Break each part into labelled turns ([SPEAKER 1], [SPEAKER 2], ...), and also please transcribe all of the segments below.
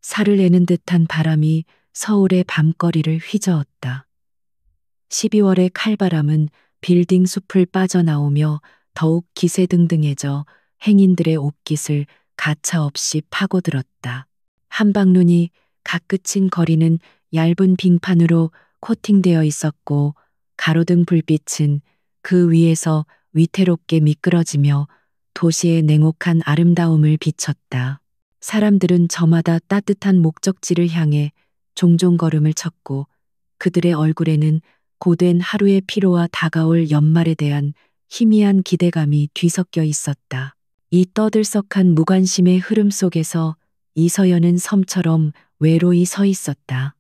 [SPEAKER 1] 살을 내는 듯한 바람이 서울의 밤거리를 휘저었다. 12월의 칼바람은 빌딩 숲을 빠져나오며 더욱 기세등등해져 행인들의 옷깃을 가차없이 파고들었다. 한방눈이 가끝인 거리는 얇은 빙판으로 코팅되어 있었고 가로등 불빛은 그 위에서 위태롭게 미끄러지며 도시의 냉혹한 아름다움을 비췄다. 사람들은 저마다 따뜻한 목적지를 향해 종종 걸음을 쳤고 그들의 얼굴에는 고된 하루의 피로와 다가올 연말에 대한 희미한 기대감이 뒤섞여 있었다. 이 떠들썩한 무관심의 흐름 속에서 이서연은 섬처럼 외로이 서 있었다.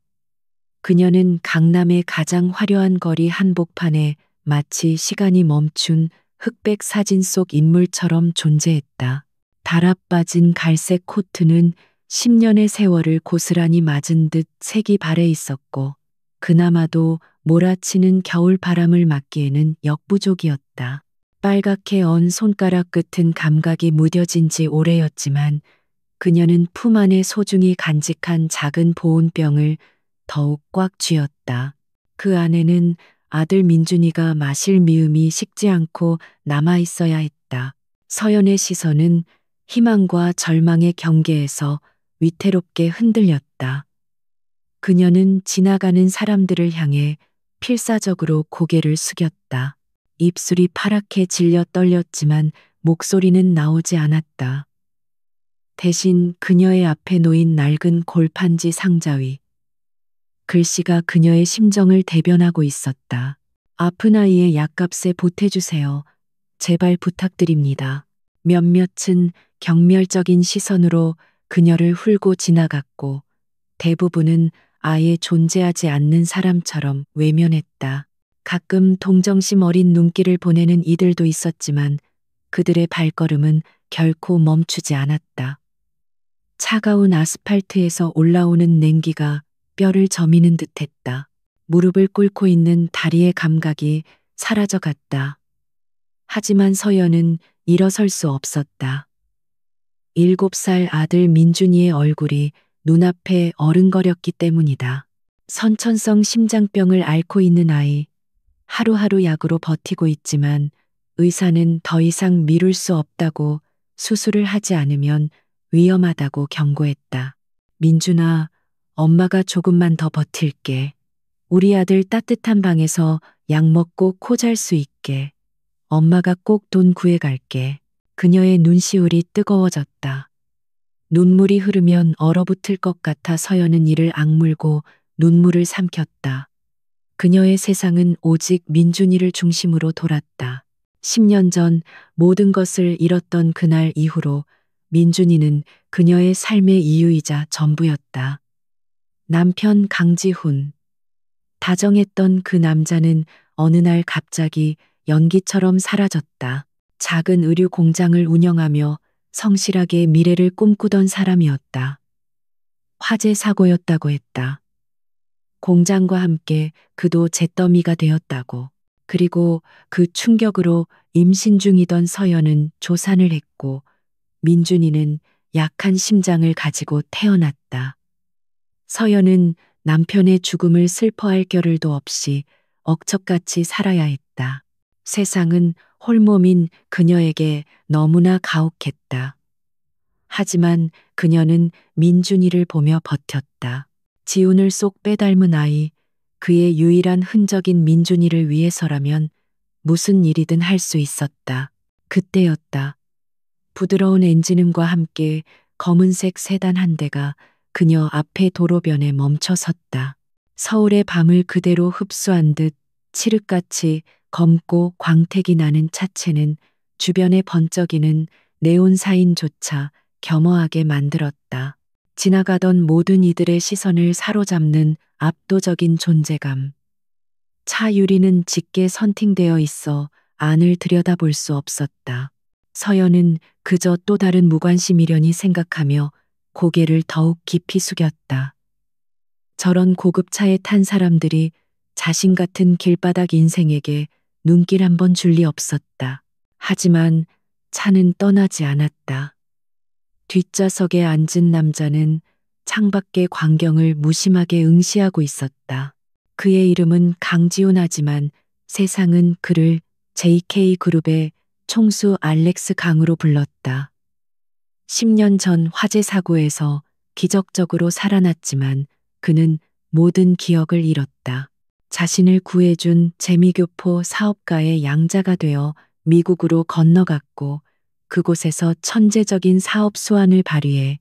[SPEAKER 1] 그녀는 강남의 가장 화려한 거리 한복판에 마치 시간이 멈춘 흑백 사진 속 인물처럼 존재했다. 달아 빠진 갈색 코트는 10년의 세월을 고스란히 맞은 듯 색이 발해 있었고 그나마도 몰아치는 겨울 바람을 막기에는 역부족이었다. 빨갛게 언 손가락 끝은 감각이 무뎌진 지 오래였지만 그녀는 품 안에 소중히 간직한 작은 보온병을 더욱 꽉 쥐었다. 그 안에는 아들 민준이가 마실 미음이 식지 않고 남아 있어야 했다. 서연의 시선은 희망과 절망의 경계에서 위태롭게 흔들렸다. 그녀는 지나가는 사람들을 향해 필사적으로 고개를 숙였다. 입술이 파랗게 질려 떨렸지만 목소리는 나오지 않았다. 대신 그녀의 앞에 놓인 낡은 골판지 상자 위 글씨가 그녀의 심정을 대변하고 있었다. 아픈 아이의 약값에 보태주세요. 제발 부탁드립니다. 몇몇은 경멸적인 시선으로 그녀를 훑고 지나갔고 대부분은 아예 존재하지 않는 사람처럼 외면했다. 가끔 동정심 어린 눈길을 보내는 이들도 있었지만 그들의 발걸음은 결코 멈추지 않았다. 차가운 아스팔트에서 올라오는 냉기가 뼈를 저미는 듯했다. 무릎을 꿇고 있는 다리의 감각이 사라져갔다. 하지만 서연은 일어설 수 없었다. 7살 아들 민준이의 얼굴이 눈앞에 어른거렸기 때문이다. 선천성 심장병을 앓고 있는 아이, 하루하루 약으로 버티고 있지만 의사는 더 이상 미룰 수 없다고 수술을 하지 않으면 위험하다고 경고했다. 민준아, 엄마가 조금만 더 버틸게. 우리 아들 따뜻한 방에서 약 먹고 코 잘 수 있게. 엄마가 꼭 돈 구해갈게. 그녀의 눈시울이 뜨거워졌다. 눈물이 흐르면 얼어붙을 것 같아 서연은 이를 악물고 눈물을 삼켰다. 그녀의 세상은 오직 민준이를 중심으로 돌았다. 10년 전 모든 것을 잃었던 그날 이후로 민준이는 그녀의 삶의 이유이자 전부였다. 남편 강지훈. 다정했던 그 남자는 어느 날 갑자기 연기처럼 사라졌다. 작은 의류 공장을 운영하며 성실하게 미래를 꿈꾸던 사람이었다. 화재 사고였다고 했다. 공장과 함께 그도 잿더미가 되었다고. 그리고 그 충격으로 임신 중이던 서연은 조산을 했고 민준이는 약한 심장을 가지고 태어났다. 서연은 남편의 죽음을 슬퍼할 겨를도 없이 억척같이 살아야 했다. 세상은 홀몸인 그녀에게 너무나 가혹했다. 하지만 그녀는 민준이를 보며 버텼다. 지훈을 쏙 빼닮은 아이, 그의 유일한 흔적인 민준이를 위해서라면 무슨 일이든 할 수 있었다. 그때였다. 부드러운 엔진음과 함께 검은색 세단 한 대가 그녀 앞에 도로변에 멈춰 섰다. 서울의 밤을 그대로 흡수한 듯 칠흑같이 검고 광택이 나는 차체는 주변에 번쩍이는 네온 사인조차 겸허하게 만들었다. 지나가던 모든 이들의 시선을 사로잡는 압도적인 존재감. 차 유리는 짙게 선팅되어 있어 안을 들여다볼 수 없었다. 서연은 그저 또 다른 무관심이려니 생각하며 고개를 더욱 깊이 숙였다. 저런 고급차에 탄 사람들이 자신 같은 길바닥 인생에게 눈길 한번 줄 리 없었다. 하지만 차는 떠나지 않았다. 뒷좌석에 앉은 남자는 창밖의 광경을 무심하게 응시하고 있었다. 그의 이름은 강지훈하지만 세상은 그를 JK그룹의 총수 알렉스 강으로 불렀다. 10년 전 화재 사고에서 기적적으로 살아났지만 그는 모든 기억을 잃었다. 자신을 구해준 재미교포 사업가의 양자가 되어 미국으로 건너갔고 그곳에서 천재적인 사업 수완을 발휘해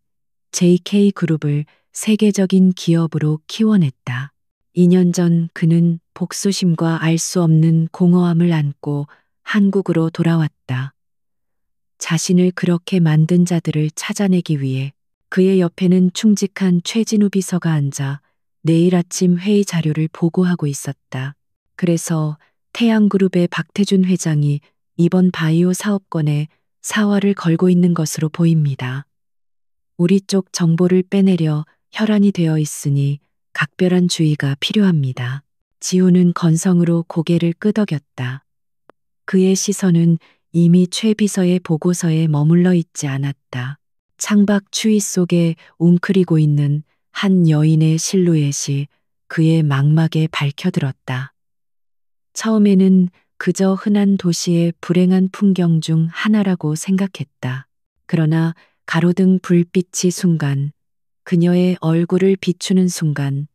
[SPEAKER 1] JK그룹을 세계적인 기업으로 키워냈다. 2년 전 그는 복수심과 알 수 없는 공허함을 안고 한국으로 돌아왔다. 자신을 그렇게 만든 자들을 찾아내기 위해 그의 옆에는 충직한 최진우 비서가 앉아 내일 아침 회의 자료를 보고하고 있었다. 그래서 태양그룹의 박태준 회장이 이번 바이오 사업권에 사활을 걸고 있는 것으로 보입니다. 우리 쪽 정보를 빼내려 혈안이 되어 있으니 각별한 주의가 필요합니다. 지우는 건성으로 고개를 끄덕였다. 그의 시선은 이미 최 비서의 보고서에 머물러 있지 않았다. 창밖 추위 속에 웅크리고 있는 한 여인의 실루엣이 그의 망막에 밝혀들었다. 처음에는 그저 흔한 도시의 불행한 풍경 중 하나라고 생각했다. 그러나 가로등 불빛이 순간, 그녀의 얼굴을 비추는 순간,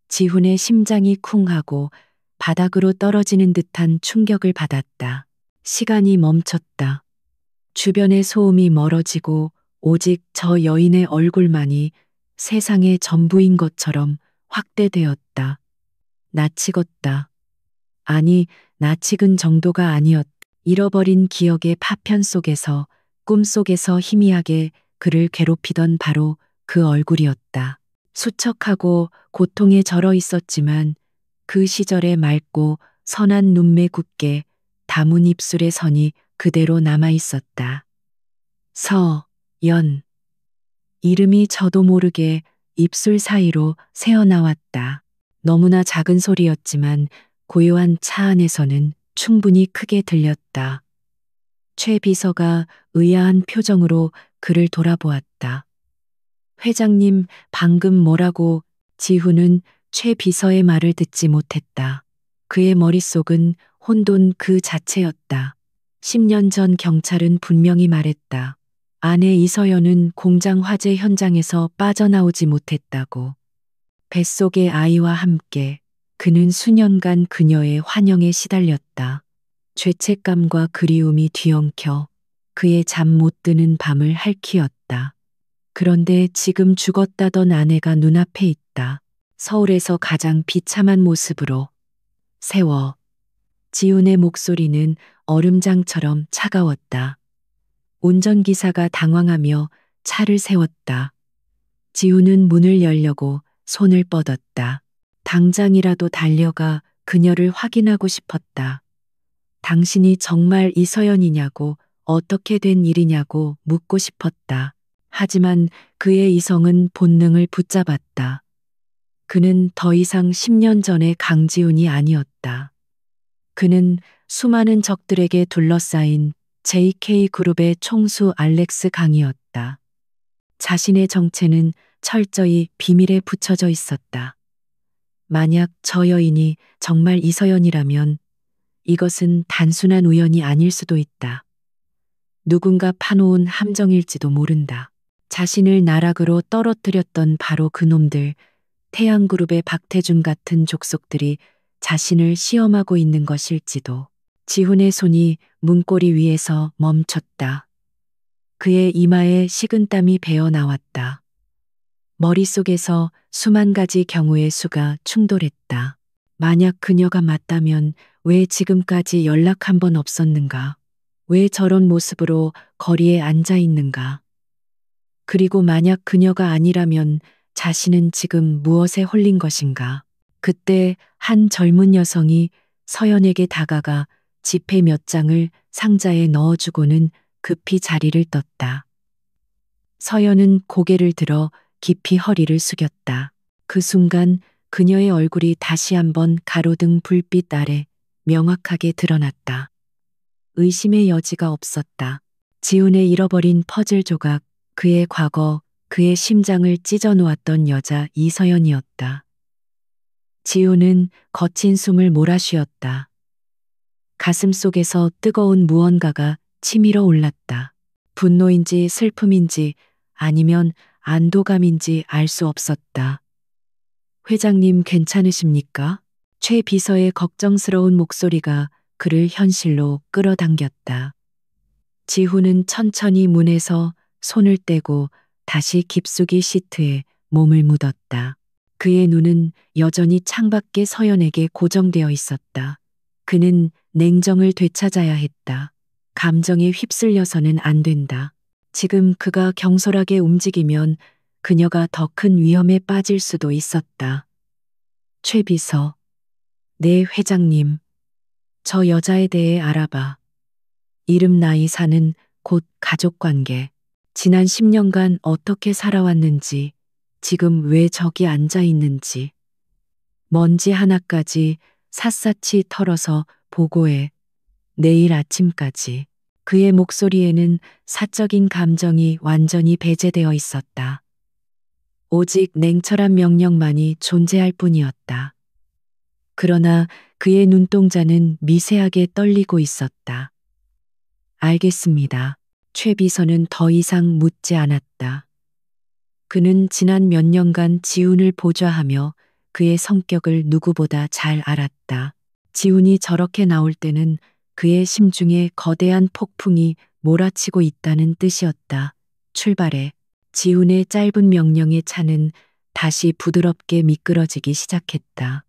[SPEAKER 1] 지훈의 심장이 쿵하고 바닥으로 떨어지는 듯한 충격을 받았다. 시간이 멈췄다. 주변의 소음이 멀어지고 오직 저 여인의 얼굴만이 세상의 전부인 것처럼 확대되었다. 낯익었다. 아니, 낯익은 정도가 아니었다. 잃어버린 기억의 파편 속에서 꿈속에서 희미하게 그를 괴롭히던 바로 그 얼굴이었다. 수척하고 고통에 절어 있었지만 그 시절의 맑고 선한 눈매 굳게 담은 입술의 선이 그대로 남아 있었다. 서연. 이름이 저도 모르게 입술 사이로 새어나왔다. 너무나 작은 소리였지만 고요한 차 안에서는 충분히 크게 들렸다. 최 비서가 의아한 표정으로 그를 돌아보았다. 회장님, 방금 뭐라고? 지훈은 최 비서의 말을 듣지 못했다. 그의 머릿속은 혼돈 그 자체였다. 10년 전 경찰은 분명히 말했다. 아내 이서연은 공장 화재 현장에서 빠져나오지 못했다고. 뱃속의 아이와 함께 그는 수년간 그녀의 환영에 시달렸다. 죄책감과 그리움이 뒤엉켜 그의 잠 못 드는 밤을 핥히었다. 그런데 지금 죽었다던 아내가 눈앞에 있다. 서울에서 가장 비참한 모습으로. 세워. 지훈의 목소리는 얼음장처럼 차가웠다. 운전기사가 당황하며 차를 세웠다. 지훈은 문을 열려고 손을 뻗었다. 당장이라도 달려가 그녀를 확인하고 싶었다. 당신이 정말 이서연이냐고, 어떻게 된 일이냐고 묻고 싶었다. 하지만 그의 이성은 본능을 붙잡았다. 그는 더 이상 10년 전의 강지훈이 아니었다. 그는 수많은 적들에게 둘러싸인 JK그룹의 총수 알렉스 강이었다. 자신의 정체는 철저히 비밀에 붙여져 있었다. 만약 저 여인이 정말 이서연이라면 이것은 단순한 우연이 아닐 수도 있다. 누군가 파놓은 함정일지도 모른다. 자신을 나락으로 떨어뜨렸던 바로 그놈들, 태양그룹의 박태준 같은 족속들이 자신을 시험하고 있는 것일지도. 지훈의 손이 문고리 위에서 멈췄다. 그의 이마에 식은땀이 배어 나왔다. 머릿속에서 수만 가지 경우의 수가 충돌했다. 만약 그녀가 맞다면 왜 지금까지 연락 한 번 없었는가? 왜 저런 모습으로 거리에 앉아 있는가? 그리고 만약 그녀가 아니라면 자신은 지금 무엇에 홀린 것인가? 그때 한 젊은 여성이 서연에게 다가가 지폐 몇 장을 상자에 넣어주고는 급히 자리를 떴다. 서연은 고개를 들어 깊이 허리를 숙였다. 그 순간 그녀의 얼굴이 다시 한번 가로등 불빛 아래 명확하게 드러났다. 의심의 여지가 없었다. 지훈의 잃어버린 퍼즐 조각, 그의 과거, 그의 심장을 찢어 놓았던 여자 이서연이었다. 지우는 거친 숨을 몰아쉬었다. 가슴 속에서 뜨거운 무언가가 치밀어 올랐다. 분노인지 슬픔인지 아니면 안도감인지 알 수 없었다. 회장님 괜찮으십니까? 최 비서의 걱정스러운 목소리가 그를 현실로 끌어당겼다. 지훈은 천천히 문에서 손을 떼고 다시 깊숙이 시트에 몸을 묻었다. 그의 눈은 여전히 창밖의 서연에게 고정되어 있었다. 그는 냉정을 되찾아야 했다. 감정에 휩쓸려서는 안 된다. 지금 그가 경솔하게 움직이면 그녀가 더 큰 위험에 빠질 수도 있었다. 최 비서, 네 회장님, 저 여자에 대해 알아봐. 이름 나이 사는 곧 가족관계. 지난 10년간 어떻게 살아왔는지, 지금 왜 저기 앉아 있는지. 먼지 하나까지 샅샅이 털어서 보고해. 내일 아침까지. 그의 목소리에는 사적인 감정이 완전히 배제되어 있었다. 오직 냉철한 명령만이 존재할 뿐이었다. 그러나 그의 눈동자는 미세하게 떨리고 있었다. 알겠습니다. 최 비서는 더 이상 묻지 않았다. 그는 지난 몇 년간 지훈을 보좌하며 그의 성격을 누구보다 잘 알았다. 지훈이 저렇게 나올 때는 그의 심중에 거대한 폭풍이 몰아치고 있다는 뜻이었다. 출발해. 지훈의 짧은 명령의 차는 다시 부드럽게 미끄러지기 시작했다.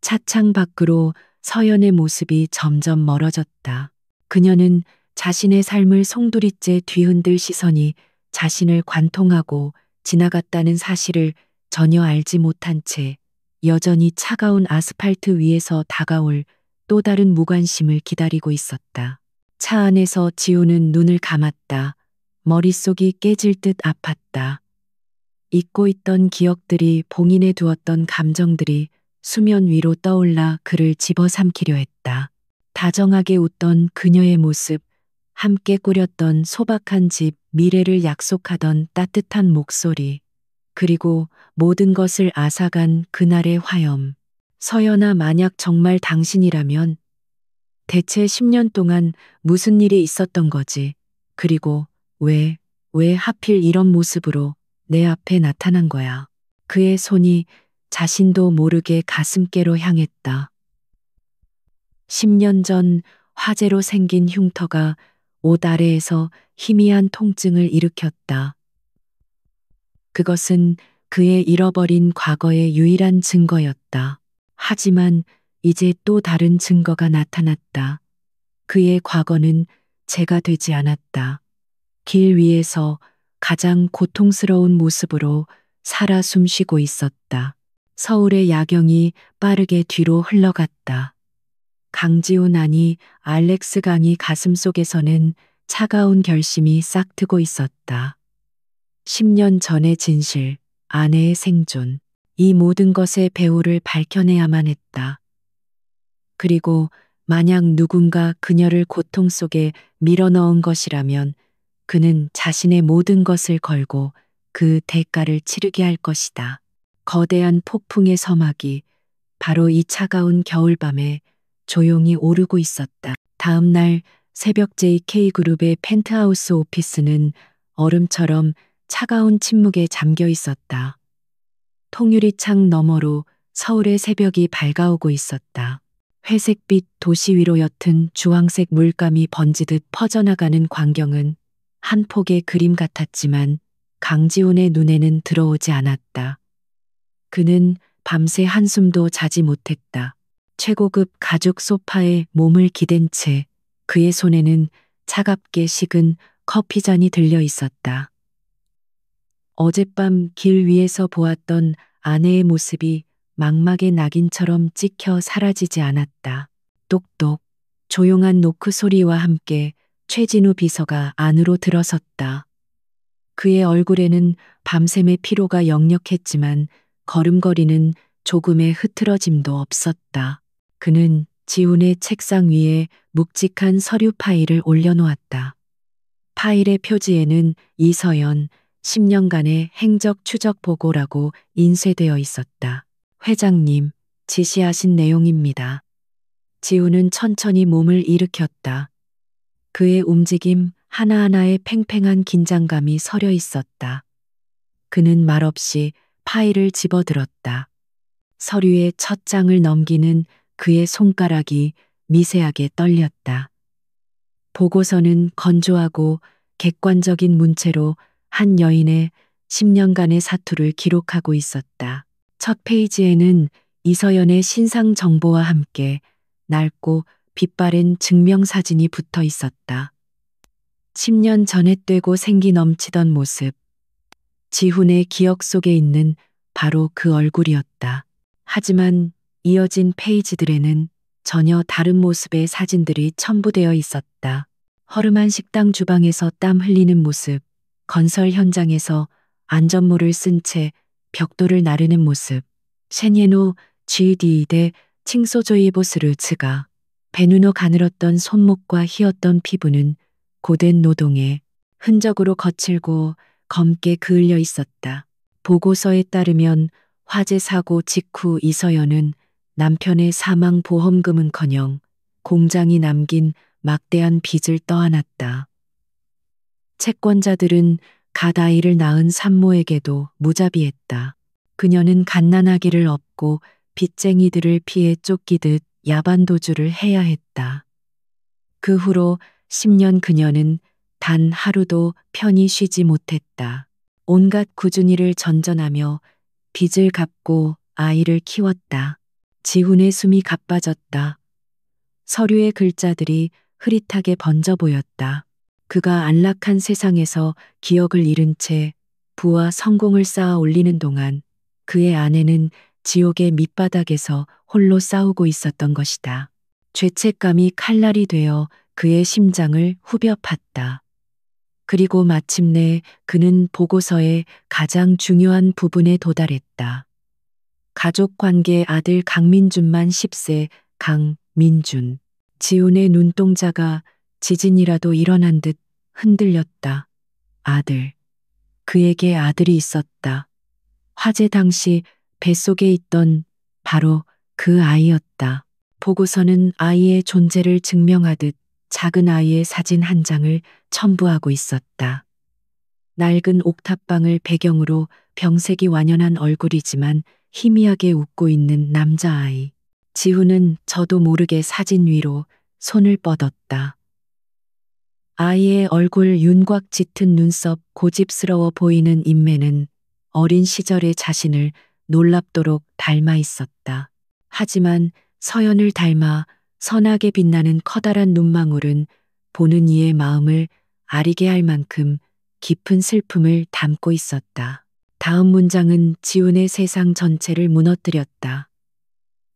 [SPEAKER 1] 차창 밖으로 서연의 모습이 점점 멀어졌다. 그녀는 자신의 삶을 송두리째 뒤흔들 시선이 자신을 관통하고 지나갔다는 사실을 전혀 알지 못한 채 여전히 차가운 아스팔트 위에서 다가올 또 다른 무관심을 기다리고 있었다. 차 안에서 지우는 눈을 감았다. 머릿속이 깨질 듯 아팠다. 잊고 있던 기억들이 봉인해 두었던 감정들이 수면 위로 떠올라 그를 집어삼키려 했다. 다정하게 웃던 그녀의 모습, 함께 꾸렸던 소박한 집, 미래를 약속하던 따뜻한 목소리, 그리고 모든 것을 앗아간 그날의 화염. 서연아, 만약 정말 당신이라면 대체 10년 동안 무슨 일이 있었던 거지? 그리고 왜 하필 이런 모습으로 내 앞에 나타난 거야? 그의 손이 자신도 모르게 가슴께로 향했다. 10년 전 화재로 생긴 흉터가 옷 아래에서 희미한 통증을 일으켰다. 그것은 그의 잃어버린 과거의 유일한 증거였다. 하지만 이제 또 다른 증거가 나타났다. 그의 과거는 죄가 되지 않았다. 길 위에서 가장 고통스러운 모습으로 살아 숨쉬고 있었다. 서울의 야경이 빠르게 뒤로 흘러갔다. 강지훈 아니 알렉스 강이 가슴속에서는 차가운 결심이 싹트고 있었다. 10년 전의 진실, 아내의 생존, 이 모든 것의 배후를 밝혀내야만 했다. 그리고 만약 누군가 그녀를 고통 속에 밀어넣은 것이라면 그는 자신의 모든 것을 걸고 그 대가를 치르게 할 것이다. 거대한 폭풍의 서막이 바로 이 차가운 겨울밤에 조용히 오르고 있었다. 다음 날 새벽 JK그룹의 펜트하우스 오피스는 얼음처럼 차가운 침묵에 잠겨 있었다. 통유리창 너머로 서울의 새벽이 밝아오고 있었다. 회색빛 도시 위로 옅은 주황색 물감이 번지듯 퍼져나가는 광경은 한 폭의 그림 같았지만 강지훈의 눈에는 들어오지 않았다. 그는 밤새 한숨도 자지 못했다. 최고급 가죽 소파에 몸을 기댄 채 그의 손에는 차갑게 식은 커피잔이 들려 있었다. 어젯밤 길 위에서 보았던 아내의 모습이 망막의 낙인처럼 찍혀 사라지지 않았다. 똑똑, 조용한 노크 소리와 함께 최진우 비서가 안으로 들어섰다. 그의 얼굴에는 밤샘의 피로가 역력했지만 걸음걸이는 조금의 흐트러짐도 없었다. 그는 지훈의 책상 위에 묵직한 서류 파일을 올려놓았다. 파일의 표지에는 이서연, 10년간의 행적 추적 보고라고 인쇄되어 있었다. 회장님, 지시하신 내용입니다. 지우는 천천히 몸을 일으켰다. 그의 움직임 하나하나에 팽팽한 긴장감이 서려 있었다. 그는 말없이 파일을 집어들었다. 서류의 첫 장을 넘기는 그의 손가락이 미세하게 떨렸다. 보고서는 건조하고 객관적인 문체로 한 여인의 10년간의 사투를 기록하고 있었다. 첫 페이지에는 이서연의 신상 정보와 함께 낡고 빛바랜 증명사진이 붙어 있었다. 10년 전에 떼고 생기 넘치던 모습. 지훈의 기억 속에 있는 바로 그 얼굴이었다. 하지만 이어진 페이지들에는 전혀 다른 모습의 사진들이 첨부되어 있었다. 허름한 식당 주방에서 땀 흘리는 모습, 건설 현장에서 안전모를 쓴 채 벽돌을 나르는 모습, 셴예노 GD대 칭소조이보스르츠가 배누노 가늘었던 손목과 휘었던 피부는 고된 노동의 흔적으로 거칠고 검게 그을려 있었다. 보고서에 따르면 화재 사고 직후 이서연은 남편의 사망 보험금은커녕 공장이 남긴 막대한 빚을 떠안았다. 채권자들은 갓 아이를 낳은 산모에게도 무자비했다. 그녀는 갓난아기를 업고 빚쟁이들을 피해 쫓기듯 야반도주를 해야 했다. 그 후로 10년 그녀는 단 하루도 편히 쉬지 못했다. 온갖 꾸준히를 전전하며 빚을 갚고 아이를 키웠다. 지훈의 숨이 가빠졌다. 서류의 글자들이 흐릿하게 번져 보였다. 그가 안락한 세상에서 기억을 잃은 채 부와 성공을 쌓아 올리는 동안 그의 아내는 지옥의 밑바닥에서 홀로 싸우고 있었던 것이다. 죄책감이 칼날이 되어 그의 심장을 후벼 팠다. 그리고 마침내 그는 보고서의 가장 중요한 부분에 도달했다. 가족관계 아들 강민준만 10세 강민준. 지훈의 눈동자가 지진이라도 일어난 듯 흔들렸다. 아들. 그에게 아들이 있었다. 화재 당시 뱃속에 있던 바로 그 아이였다. 보고서는 아이의 존재를 증명하듯 작은 아이의 사진 한 장을 첨부하고 있었다. 낡은 옥탑방을 배경으로 병색이 완연한 얼굴이지만 희미하게 웃고 있는 남자아이. 지훈은 저도 모르게 사진 위로 손을 뻗었다. 아이의 얼굴 윤곽 짙은 눈썹, 고집스러워 보이는 인매는 어린 시절의 자신을 놀랍도록 닮아 있었다. 하지만 서연을 닮아 선하게 빛나는 커다란 눈망울은 보는 이의 마음을 아리게 할 만큼 깊은 슬픔을 담고 있었다. 다음 문장은 지훈의 세상 전체를 무너뜨렸다.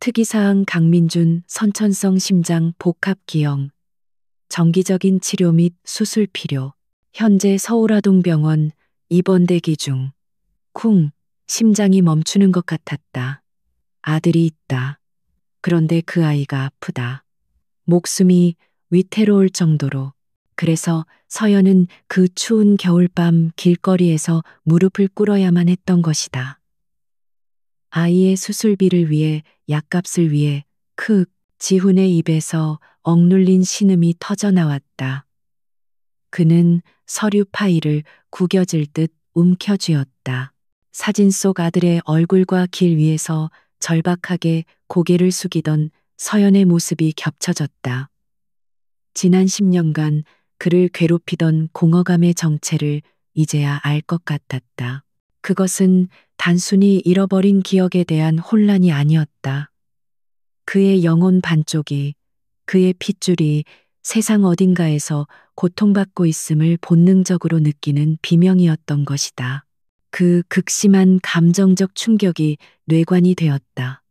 [SPEAKER 1] 특이사항 강민준 선천성 심장 복합 기형. 정기적인 치료 및 수술 필요. 현재 서울아동병원 입원 대기 중. 쿵, 심장이 멈추는 것 같았다. 아들이 있다. 그런데 그 아이가 아프다. 목숨이 위태로울 정도로. 그래서 서연은 그 추운 겨울밤 길거리에서 무릎을 꿇어야만 했던 것이다. 아이의 수술비를 위해, 약값을 위해. 지훈의 입에서 억눌린 신음이 터져 나왔다. 그는 서류 파일을 구겨질 듯 움켜쥐었다. 사진 속 아들의 얼굴과 길 위에서 절박하게 고개를 숙이던 서연의 모습이 겹쳐졌다. 지난 10년간 그를 괴롭히던 공허감의 정체를 이제야 알 것 같았다. 그것은 단순히 잃어버린 기억에 대한 혼란이 아니었다. 그의 영혼 반쪽이, 그의 핏줄이 세상 어딘가에서 고통받고 있음을 본능적으로 느끼는 비명이었던 것이다. 그 극심한 감정적 충격이 뇌관이 되었다.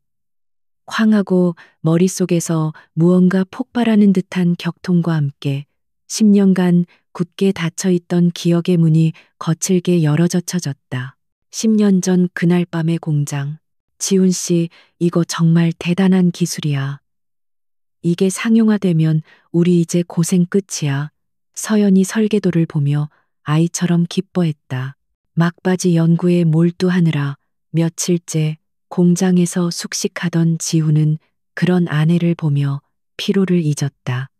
[SPEAKER 1] 황하고 머릿속에서 무언가 폭발하는 듯한 격통과 함께 10년간 굳게 닫혀있던 기억의 문이 거칠게 열어젖혀졌다. 10년 전 그날 밤의 공장. 지훈 씨, 이거 정말 대단한 기술이야. 이게 상용화되면 우리 이제 고생 끝이야. 서연이 설계도를 보며 아이처럼 기뻐했다. 막바지 연구에 몰두하느라 며칠째 공장에서 숙식하던 지우는 그런 아내를 보며 피로를 잊었다.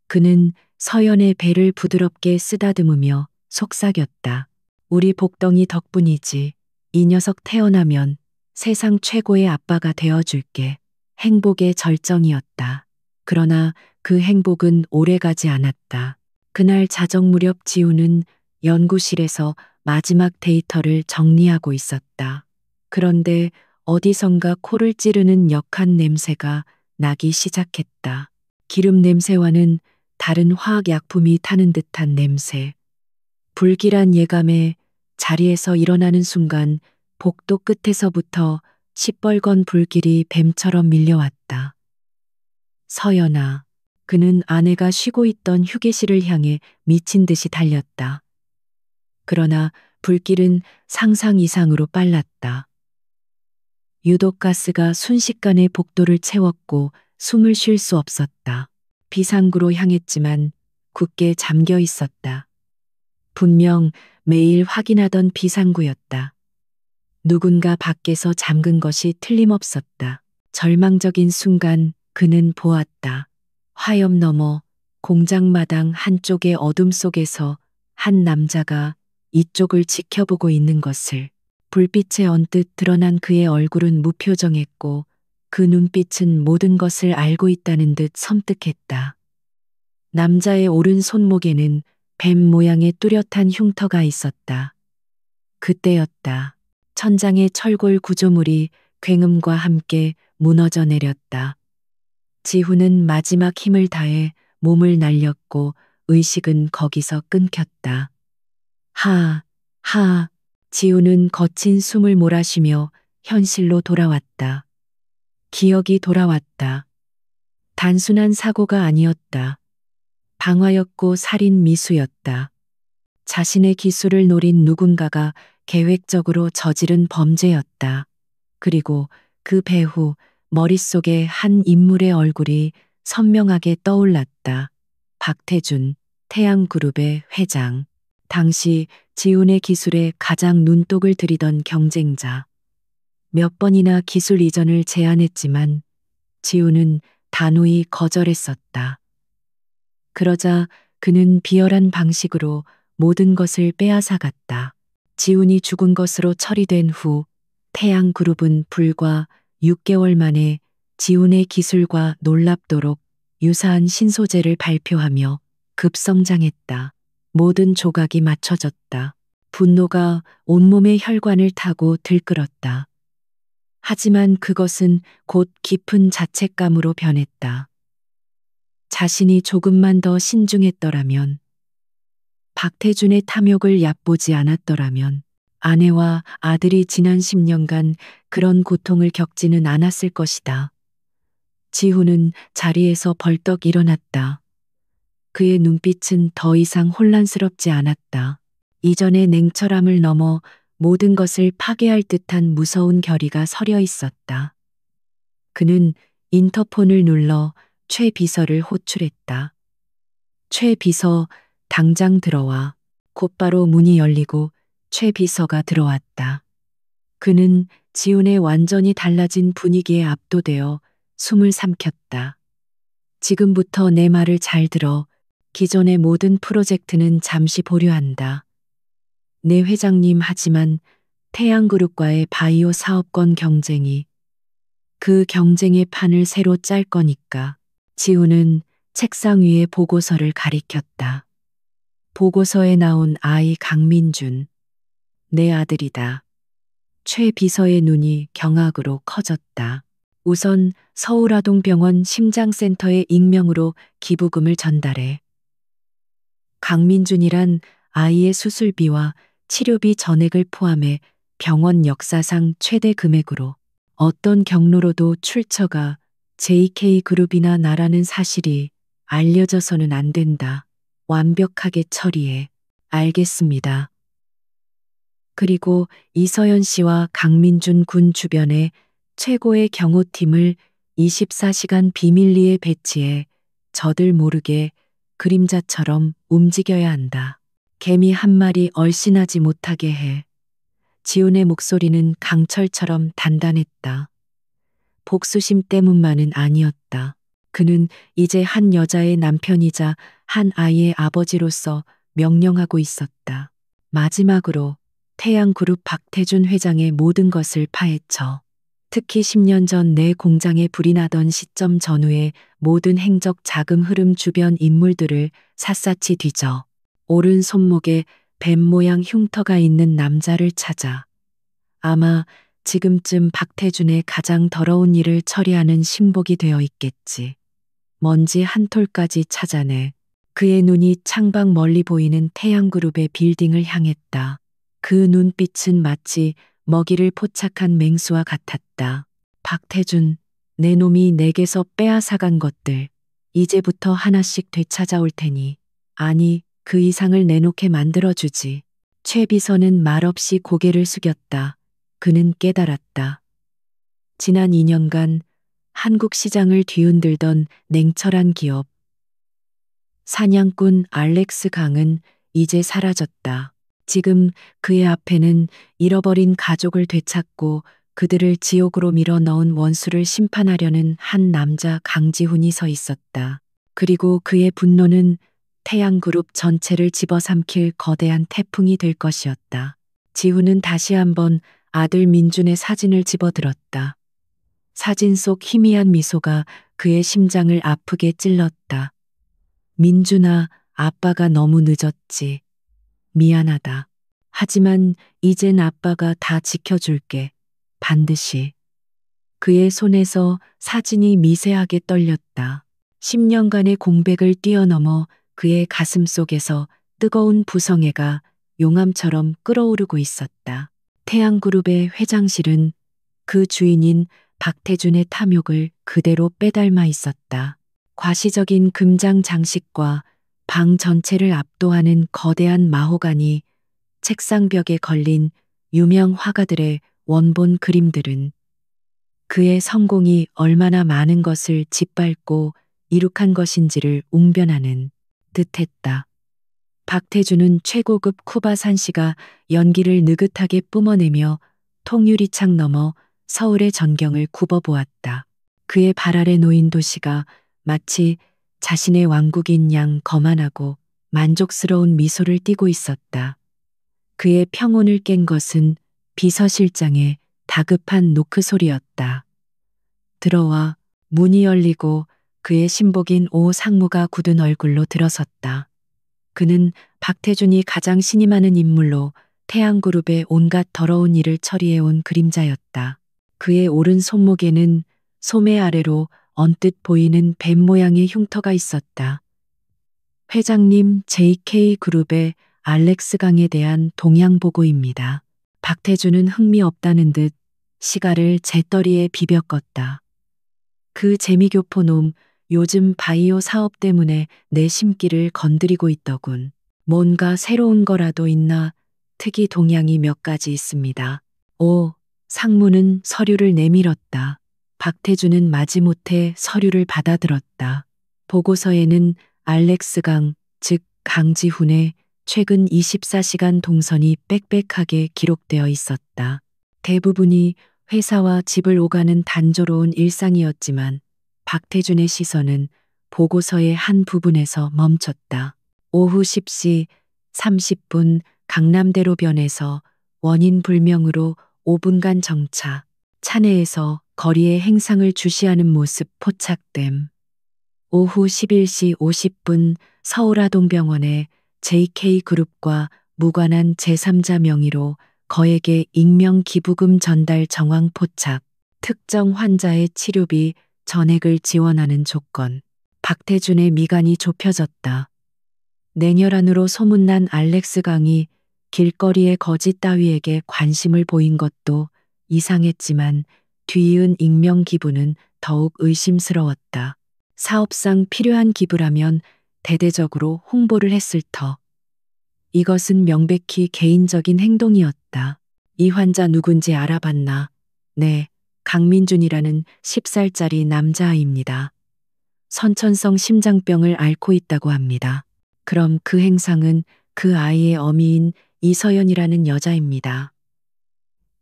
[SPEAKER 1] 그는 서연의 배를 부드럽게 쓰다듬으며 속삭였다. 우리 복덩이 덕분이지. 이 녀석 태어나면 세상 최고의 아빠가 되어줄게. 행복의 절정이었다. 그러나 그 행복은 오래가지 않았다. 그날 자정 무렵 지우는 연구실에서 마지막 데이터를 정리하고 있었다. 그런데 어디선가 코를 찌르는 역한 냄새가 나기 시작했다. 기름 냄새와는 다른 화학약품이 타는 듯한 냄새. 불길한 예감에 자리에서 일어나는 순간 복도 끝에서부터 시뻘건 불길이 뱀처럼 밀려왔다. 서연아. 그는 아내가 쉬고 있던 휴게실을 향해 미친 듯이 달렸다. 그러나 불길은 상상 이상으로 빨랐다. 유독가스가 순식간에 복도를 채웠고 숨을 쉴 수 없었다. 비상구로 향했지만 굳게 잠겨 있었다. 분명 매일 확인하던 비상구였다. 누군가 밖에서 잠근 것이 틀림없었다. 절망적인 순간 그는 보았다. 화염 너머 공장 마당 한쪽의 어둠 속에서 한 남자가 이쪽을 지켜보고 있는 것을. 불빛에 언뜻 드러난 그의 얼굴은 무표정했고 그 눈빛은 모든 것을 알고 있다는 듯 섬뜩했다. 남자의 오른 손목에는 뱀 모양의 뚜렷한 흉터가 있었다. 그때였다. 천장의 철골 구조물이 굉음과 함께 무너져 내렸다. 지후는 마지막 힘을 다해 몸을 날렸고 의식은 거기서 끊겼다. 지우는 거친 숨을 몰아쉬며 현실로 돌아왔다. 기억이 돌아왔다. 단순한 사고가 아니었다. 방화였고 살인 미수였다. 자신의 기술을 노린 누군가가 계획적으로 저지른 범죄였다. 그리고 그 배후 머릿속에 한 인물의 얼굴이 선명하게 떠올랐다. 박태준, 태양그룹의 회장. 당시 지훈의 기술에 가장 눈독을 들이던 경쟁자. 몇 번이나 기술 이전을 제안했지만 지훈은 단호히 거절했었다. 그러자 그는 비열한 방식으로 모든 것을 빼앗아갔다. 지훈이 죽은 것으로 처리된 후 태양그룹은 불과 6개월 만에 지훈의 기술과 놀랍도록 유사한 신소재를 발표하며 급성장했다. 모든 조각이 맞춰졌다. 분노가 온몸의 혈관을 타고 들끓었다. 하지만 그것은 곧 깊은 자책감으로 변했다. 자신이 조금만 더 신중했더라면, 박태준의 탐욕을 얕보지 않았더라면, 아내와 아들이 지난 10년간 그런 고통을 겪지는 않았을 것이다. 지훈은 자리에서 벌떡 일어났다. 그의 눈빛은 더 이상 혼란스럽지 않았다. 이전의 냉철함을 넘어 모든 것을 파괴할 듯한 무서운 결의가 서려 있었다. 그는 인터폰을 눌러 최 비서를 호출했다. 최 비서, 당장 들어와. 곧바로 문이 열리고 최 비서가 들어왔다. 그는 지훈의 완전히 달라진 분위기에 압도되어 숨을 삼켰다. 지금부터 내 말을 잘 들어. 기존의 모든 프로젝트는 잠시 보류한다. 네 회장님, 하지만 태양그룹과의 바이오 사업권 경쟁이, 그 경쟁의 판을 새로 짤 거니까. 지훈은 책상 위에 보고서를 가리켰다. 보고서에 나온 아이 강민준. 내 아들이다. 최 비서의 눈이 경악으로 커졌다. 우선 서울아동병원 심장센터에 익명으로 기부금을 전달해. 강민준이란 아이의 수술비와 치료비 전액을 포함해 병원 역사상 최대 금액으로 어떤 경로로도 출처가 JK그룹이나 나라는 사실이 알려져서는 안 된다. 완벽하게 처리해. 알겠습니다. 그리고 이서연 씨와 강민준 군 주변에 최고의 경호팀을 24시간 비밀리에 배치해 저들 모르게 그림자처럼 움직여야 한다. 개미 한 마리 얼씬하지 못하게 해. 지훈의 목소리는 강철처럼 단단했다. 복수심 때문만은 아니었다. 그는 이제 한 여자의 남편이자 한 아이의 아버지로서 명령하고 있었다. 마지막으로 태양그룹 박태준 회장의 모든 것을 파헤쳐. 특히 10년 전 내 공장에 불이 나던 시점 전후의 모든 행적 자금 흐름 주변 인물들을 샅샅이 뒤져 오른 손목에 뱀 모양 흉터가 있는 남자를 찾아. 아마 지금쯤 박태준의 가장 더러운 일을 처리하는 신복이 되어 있겠지. 먼지 한 톨까지 찾아내. 그의 눈이 창밖 멀리 보이는 태양그룹의 빌딩을 향했다. 그 눈빛은 마치 먹이를 포착한 맹수와 같았다. 박태준, 내 놈이 내게서 빼앗아간 것들, 이제부터 하나씩 되찾아올 테니, 아니, 그 이상을 내놓게 만들어주지. 최 비서는 말없이 고개를 숙였다. 그는 깨달았다. 지난 2년간 한국 시장을 뒤흔들던 냉철한 기업, 사냥꾼 알렉스 강은 이제 사라졌다. 지금 그의 앞에는 잃어버린 가족을 되찾고 그들을 지옥으로 밀어 넣은 원수를 심판하려는 한 남자 강지훈이 서 있었다. 그리고 그의 분노는 태양그룹 전체를 집어삼킬 거대한 태풍이 될 것이었다. 지훈은 다시 한번 아들 민준의 사진을 집어들었다. 사진 속 희미한 미소가 그의 심장을 아프게 찔렀다. 민준아, 아빠가 너무 늦었지. 미안하다. 하지만 이젠 아빠가 다 지켜줄게. 반드시. 그의 손에서 사진이 미세하게 떨렸다. 10년간의 공백을 뛰어넘어 그의 가슴 속에서 뜨거운 부성애가 용암처럼 끓어오르고 있었다. 태양그룹의 회장실은 그 주인인 박태준의 탐욕을 그대로 빼닮아 있었다. 과시적인 금장 장식과 방 전체를 압도하는 거대한 마호가니 책상벽에 걸린 유명 화가들의 원본 그림들은 그의 성공이 얼마나 많은 것을 짓밟고 이룩한 것인지를 웅변하는 듯했다. 박태준은 최고급 쿠바 산시가 연기를 느긋하게 뿜어내며 통유리창 너머 서울의 전경을 굽어보았다. 그의 발 아래 놓인 도시가 마치 자신의 왕국인 양 거만하고 만족스러운 미소를 띠고 있었다. 그의 평온을 깬 것은 비서실장의 다급한 노크 소리였다. 들어와. 문이 열리고 그의 신복인 오 상무가 굳은 얼굴로 들어섰다. 그는 박태준이 가장 신임하는 인물로 태양그룹의 온갖 더러운 일을 처리해온 그림자였다. 그의 오른 손목에는 소매 아래로 언뜻 보이는 뱀 모양의 흉터가 있었다. 회장님, JK그룹의 알렉스 강에 대한 동향 보고입니다. 박태준은 흥미없다는 듯 시가를 재떨이에 비벼 껐다. 그 재미교포놈, 요즘 바이오 사업 때문에 내 심기를 건드리고 있더군. 뭔가 새로운 거라도 있나? 특이 동향이 몇 가지 있습니다. 오, 상무는 서류를 내밀었다. 박태준은 마지못해 서류를 받아들었다. 보고서에는 알렉스 강, 즉 강지훈의 최근 24시간 동선이 빽빽하게 기록되어 있었다. 대부분이 회사와 집을 오가는 단조로운 일상이었지만 박태준의 시선은 보고서의 한 부분에서 멈췄다. 오후 10시 30분 강남대로변에서 원인 불명으로 5분간 정차. 차내에서 거리의 행상을 주시하는 모습 포착됨. 오후 11시 50분 서울아동병원에 JK그룹과 무관한 제3자 명의로 거액의 익명 기부금 전달 정황 포착. 특정 환자의 치료비 전액을 지원하는 조건. 박태준의 미간이 좁혀졌다. 냉혈한으로 소문난 알렉스 강이 길거리의 거지 따위에게 관심을 보인 것도 이상했지만 뒤이은 익명 기부는 더욱 의심스러웠다. 사업상 필요한 기부라면 대대적으로 홍보를 했을 터. 이것은 명백히 개인적인 행동이었다. 이 환자 누군지 알아봤나? 네, 강민준이라는 10살짜리 남자아이입니다. 선천성 심장병을 앓고 있다고 합니다. 그럼 그 행상은 그 아이의 어미인 이서연이라는 여자입니다.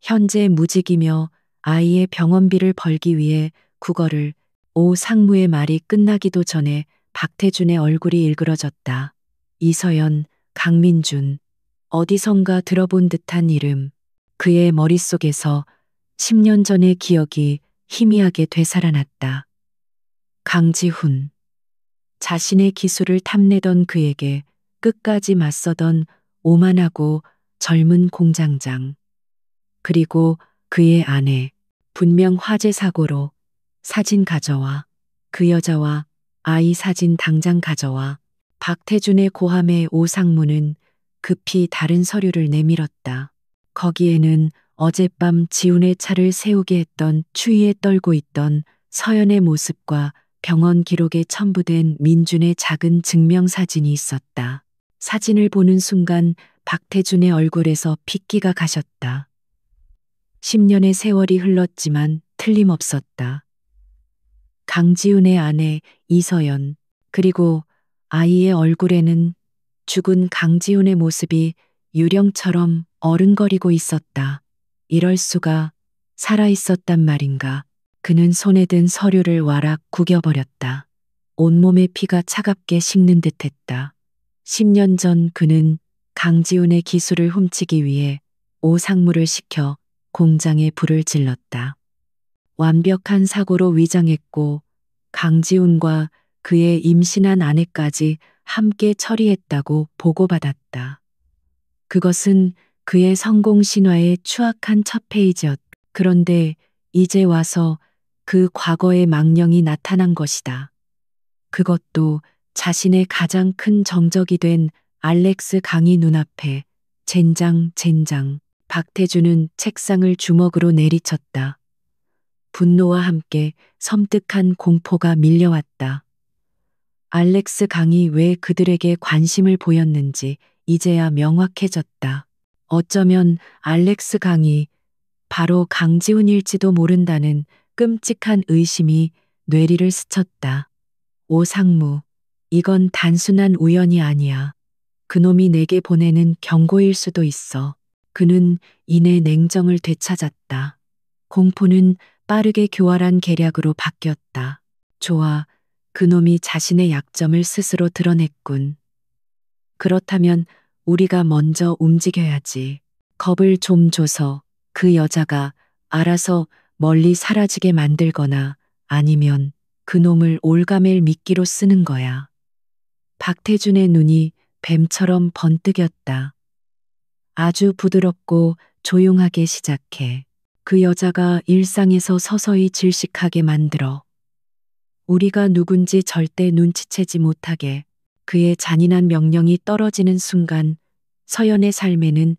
[SPEAKER 1] 현재 무직이며 아이의 병원비를 벌기 위해 국어를 오 상무의 말이 끝나기도 전에 박태준의 얼굴이 일그러졌다. 이서연, 강민준, 어디선가 들어본 듯한 이름. 그의 머릿속에서 10년 전의 기억이 희미하게 되살아났다. 강지훈. 자신의 기술을 탐내던 그에게 끝까지 맞서던 오만하고 젊은 공장장. 그리고 그의 아내. 분명 화재 사고로 사진 가져와. 그 여자와 아이 사진 당장 가져와. 박태준의 고함에 오상무는 급히 다른 서류를 내밀었다. 거기에는 어젯밤 지훈의 차를 세우게 했던 추위에 떨고 있던 서연의 모습과 병원 기록에 첨부된 민준의 작은 증명사진이 있었다. 사진을 보는 순간 박태준의 얼굴에서 핏기가 가셨다. 10년의 세월이 흘렀지만 틀림없었다. 강지훈의 아내 이서연, 그리고 아이의 얼굴에는 죽은 강지훈의 모습이 유령처럼 어른거리고 있었다. 이럴 수가, 살아있었단 말인가. 그는 손에 든 서류를 와락 구겨버렸다. 온몸의 피가 차갑게 식는 듯했다. 10년 전 그는 강지훈의 기술을 훔치기 위해 오상무를 시켜 공장에 불을 질렀다. 완벽한 사고로 위장했고 강지훈과 그의 임신한 아내까지 함께 처리했다고 보고받았다. 그것은 그의 성공 신화의 추악한 첫 페이지였다. 그런데 이제 와서 그 과거의 망령이 나타난 것이다. 그것도 자신의 가장 큰 정적이 된 알렉스 강희 눈앞에. 젠장. 박태준은 책상을 주먹으로 내리쳤다. 분노와 함께 섬뜩한 공포가 밀려왔다. 알렉스 강이 왜 그들에게 관심을 보였는지 이제야 명확해졌다. 어쩌면 알렉스 강이 바로 강지훈일지도 모른다는 끔찍한 의심이 뇌리를 스쳤다. 오상무, 이건 단순한 우연이 아니야. 그놈이 내게 보내는 경고일 수도 있어. 그는 이내 냉정을 되찾았다. 공포는 빠르게 교활한 계략으로 바뀌었다. 좋아, 그놈이 자신의 약점을 스스로 드러냈군. 그렇다면 우리가 먼저 움직여야지. 겁을 좀 줘서 그 여자가 알아서 멀리 사라지게 만들거나 아니면 그놈을 올가멜 미끼로 쓰는 거야. 박태준의 눈이 뱀처럼 번뜩였다. 아주 부드럽고 조용하게 시작해. 그 여자가 일상에서 서서히 질식하게 만들어. 우리가 누군지 절대 눈치채지 못하게. 그의 잔인한 명령이 떨어지는 순간 서연의 삶에는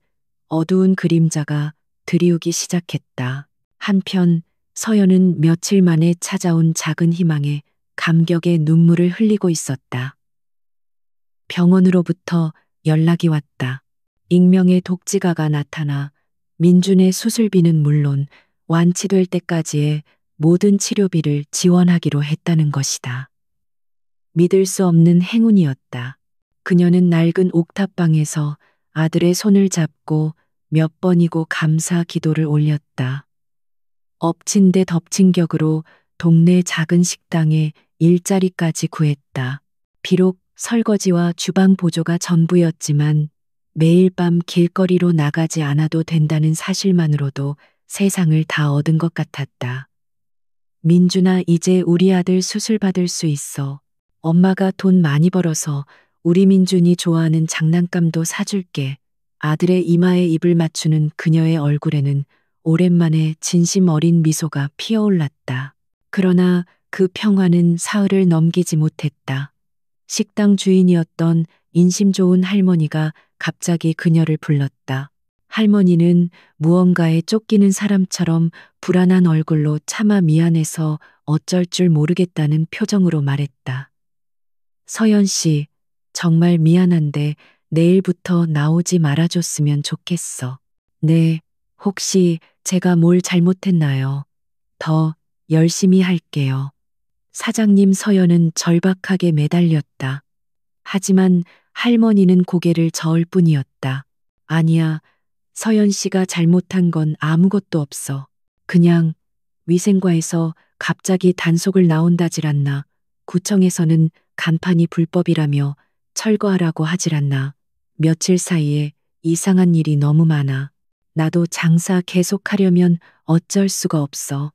[SPEAKER 1] 어두운 그림자가 드리우기 시작했다. 한편 서연은 며칠 만에 찾아온 작은 희망에 감격의 눈물을 흘리고 있었다. 병원으로부터 연락이 왔다. 익명의 독지가가 나타나 민준의 수술비는 물론 완치될 때까지의 모든 치료비를 지원하기로 했다는 것이다. 믿을 수 없는 행운이었다. 그녀는 낡은 옥탑방에서 아들의 손을 잡고 몇 번이고 감사 기도를 올렸다. 엎친 데 덮친 격으로 동네 작은 식당에 일자리까지 구했다. 비록 설거지와 주방 보조가 전부였지만 매일 밤 길거리로 나가지 않아도 된다는 사실만으로도 세상을 다 얻은 것 같았다. 민준아, 이제 우리 아들 수술 받을 수 있어. 엄마가 돈 많이 벌어서 우리 민준이 좋아하는 장난감도 사줄게. 아들의 이마에 입을 맞추는 그녀의 얼굴에는 오랜만에 진심 어린 미소가 피어올랐다. 그러나 그 평화는 사흘을 넘기지 못했다. 식당 주인이었던 인심 좋은 할머니가 갑자기 그녀를 불렀다. 할머니는 무언가에 쫓기는 사람처럼 불안한 얼굴로 차마 미안해서 어쩔 줄 모르겠다는 표정으로 말했다. 서연 씨, 정말 미안한데 내일부터 나오지 말아줬으면 좋겠어. 네, 혹시 제가 뭘 잘못했나요? 더 열심히 할게요. 사장님. 서연은 절박하게 매달렸다. 하지만 할머니는 고개를 저을 뿐이었다. 아니야, 서연 씨가 잘못한 건 아무것도 없어. 그냥 위생과에서 갑자기 단속을 나온다질 않나. 구청에서는 간판이 불법이라며 철거하라고 하질 않나. 며칠 사이에 이상한 일이 너무 많아. 나도 장사 계속하려면 어쩔 수가 없어.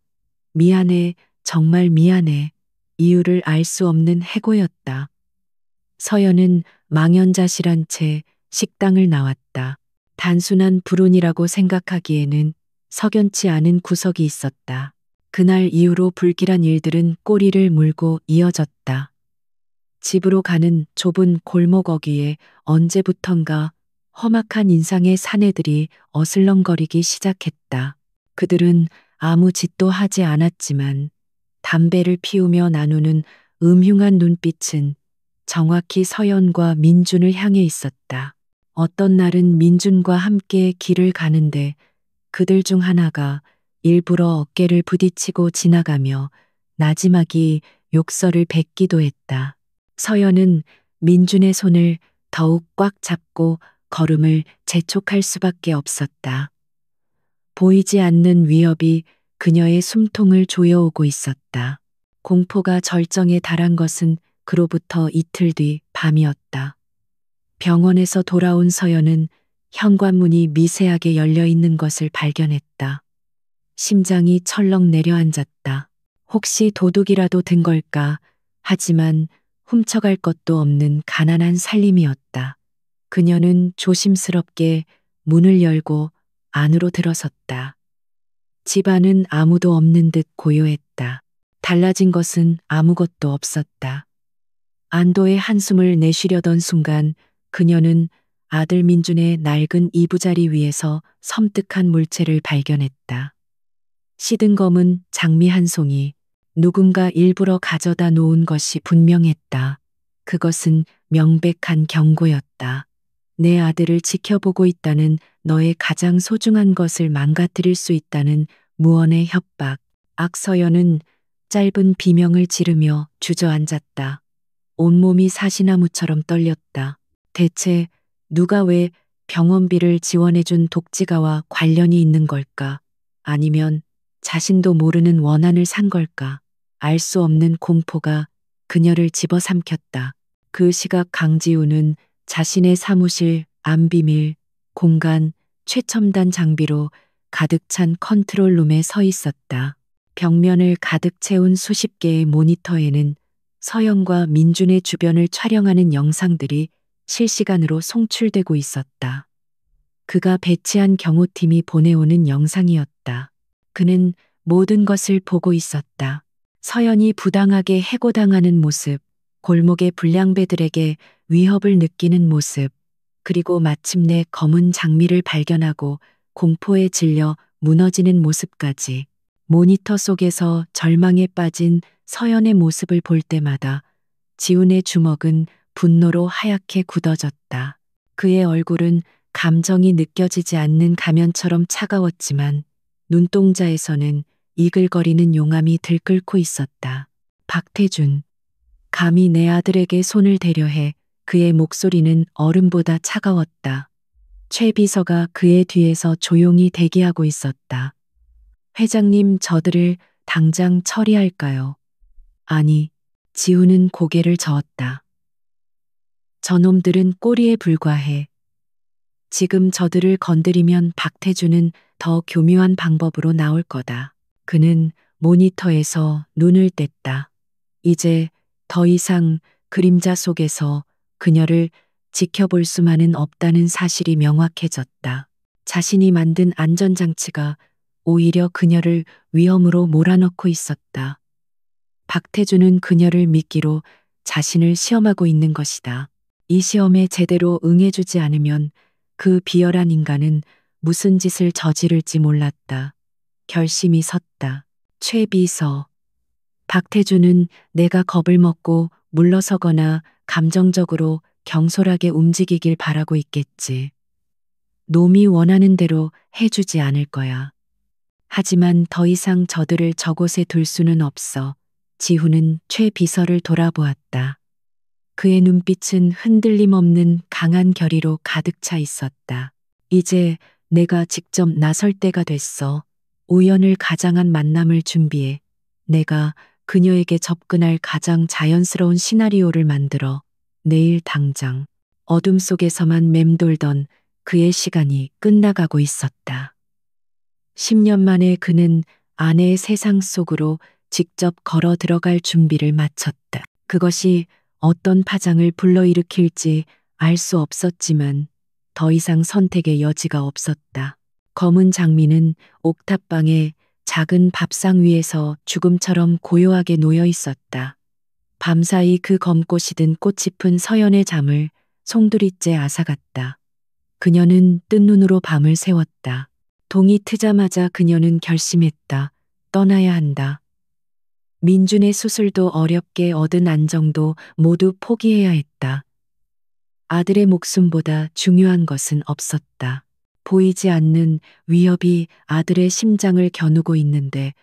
[SPEAKER 1] 미안해, 정말 미안해. 이유를 알 수 없는 해고였다. 서연은 망연자실한 채 식당을 나왔다. 단순한 불운이라고 생각하기에는 석연치 않은 구석이 있었다. 그날 이후로 불길한 일들은 꼬리를 물고 이어졌다. 집으로 가는 좁은 골목 어귀에 언제부턴가 험악한 인상의 사내들이 어슬렁거리기 시작했다. 그들은 아무 짓도 하지 않았지만 담배를 피우며 나누는 음흉한 눈빛은 정확히 서연과 민준을 향해 있었다. 어떤 날은 민준과 함께 길을 가는데 그들 중 하나가 일부러 어깨를 부딪히고 지나가며 나지막이 욕설을 뱉기도 했다. 서연은 민준의 손을 더욱 꽉 잡고 걸음을 재촉할 수밖에 없었다. 보이지 않는 위협이 그녀의 숨통을 조여오고 있었다. 공포가 절정에 달한 것은 그로부터 이틀 뒤 밤이었다. 병원에서 돌아온 서연은 현관문이 미세하게 열려 있는 것을 발견했다. 심장이 철렁 내려앉았다. 혹시 도둑이라도 든 걸까? 하지만 훔쳐갈 것도 없는 가난한 살림이었다. 그녀는 조심스럽게 문을 열고 안으로 들어섰다. 집안은 아무도 없는 듯 고요했다. 달라진 것은 아무것도 없었다. 안도의 한숨을 내쉬려던 순간 그녀는 아들 민준의 낡은 이부자리 위에서 섬뜩한 물체를 발견했다. 시든 검은 장미 한 송이, 누군가 일부러 가져다 놓은 것이 분명했다. 그것은 명백한 경고였다. 내 아들을 지켜보고 있다는 너의 가장 소중한 것을 망가뜨릴 수 있다는 무언의 협박. 악서연은 짧은 비명을 지르며 주저앉았다. 온몸이 사시나무처럼 떨렸다. 대체 누가 왜 병원비를 지원해준 독지가와 관련이 있는 걸까? 아니면 자신도 모르는 원한을 산 걸까? 알 수 없는 공포가 그녀를 집어삼켰다. 그 시각 강지우는 자신의 사무실 안비밀 공간 최첨단 장비로 가득 찬 컨트롤룸에 서 있었다. 벽면을 가득 채운 수십 개의 모니터에는 서영과 민준의 주변을 촬영하는 영상들이 실시간으로 송출되고 있었다. 그가 배치한 경호팀이 보내오는 영상이었다. 그는 모든 것을 보고 있었다. 서연이 부당하게 해고당하는 모습, 골목의 불량배들에게 위협을 느끼는 모습, 그리고 마침내 검은 장미를 발견하고 공포에 질려 무너지는 모습까지. 모니터 속에서 절망에 빠진 서연의 모습을 볼 때마다 지훈의 주먹은 분노로 하얗게 굳어졌다. 그의 얼굴은 감정이 느껴지지 않는 가면처럼 차가웠지만 눈동자에서는 이글거리는 용암이 들끓고 있었다. 박태준, 감히 내 아들에게 손을 대려 해. 그의 목소리는 얼음보다 차가웠다. 최 비서가 그의 뒤에서 조용히 대기하고 있었다. 회장님, 저들을 당장 처리할까요? 아니, 지우는 고개를 저었다. 저놈들은 꼬리에 불과해. 지금 저들을 건드리면 박태준은 더 교묘한 방법으로 나올 거다. 그는 모니터에서 눈을 뗐다. 이제 더 이상 그림자 속에서 그녀를 지켜볼 수만은 없다는 사실이 명확해졌다. 자신이 만든 안전장치가 오히려 그녀를 위험으로 몰아넣고 있었다. 박태준은 그녀를 미끼로 자신을 시험하고 있는 것이다. 이 시험에 제대로 응해주지 않으면 그 비열한 인간은 무슨 짓을 저지를지 몰랐다. 결심이 섰다. 최 비서. 박태준은 내가 겁을 먹고 물러서거나 감정적으로 경솔하게 움직이길 바라고 있겠지. 놈이 원하는 대로 해주지 않을 거야. 하지만 더 이상 저들을 저곳에 둘 수는 없어. 지훈은 최 비서를 돌아보았다. 그의 눈빛은 흔들림 없는 강한 결의로 가득 차 있었다. 이제 내가 직접 나설 때가 됐어. 우연을 가장한 만남을 준비해. 내가 그녀에게 접근할 가장 자연스러운 시나리오를 만들어 내일 당장 어둠 속에서만 맴돌던 그의 시간이 끝나가고 있었다. 10년 만에 그는 아내의 세상 속으로 직접 걸어 들어갈 준비를 마쳤다. 그것이 어떤 파장을 불러일으킬지 알 수 없었지만 더 이상 선택의 여지가 없었다. 검은 장미는 옥탑방의 작은 밥상 위에서 죽음처럼 고요하게 놓여 있었다. 밤사이 그 검꽃이 든 꽃잎은 서연의 잠을 송두리째 앗아갔다. 그녀는 뜬 눈으로 밤을 새웠다. 동이 트자마자 그녀는 결심했다. 떠나야 한다. 민준의 수술도 어렵게 얻은 안정도 모두 포기해야 했다. 아들의 목숨보다 중요한 것은 없었다. 보이지 않는 위협이 아들의 심장을 겨누고 있는데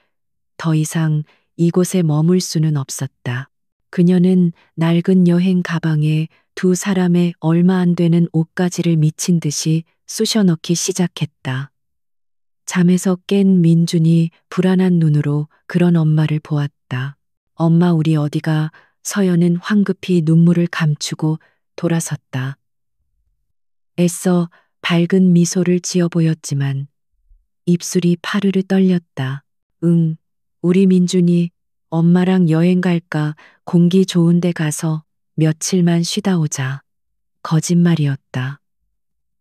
[SPEAKER 1] 더 이상 이곳에 머물 수는 없었다. 그녀는 낡은 여행 가방에 두 사람의 얼마 안 되는 옷가지를 미친 듯이 쑤셔 넣기 시작했다. 잠에서 깬 민준이 불안한 눈으로 그런 엄마를 보았다. 엄마 우리 어디가? 서연은 황급히 눈물을 감추고 돌아섰다. 애써 밝은 미소를 지어 보였지만 입술이 파르르 떨렸다. 응, 우리 민준이 엄마랑 여행 갈까? 공기 좋은 데 가서 며칠만 쉬다 오자. 거짓말이었다.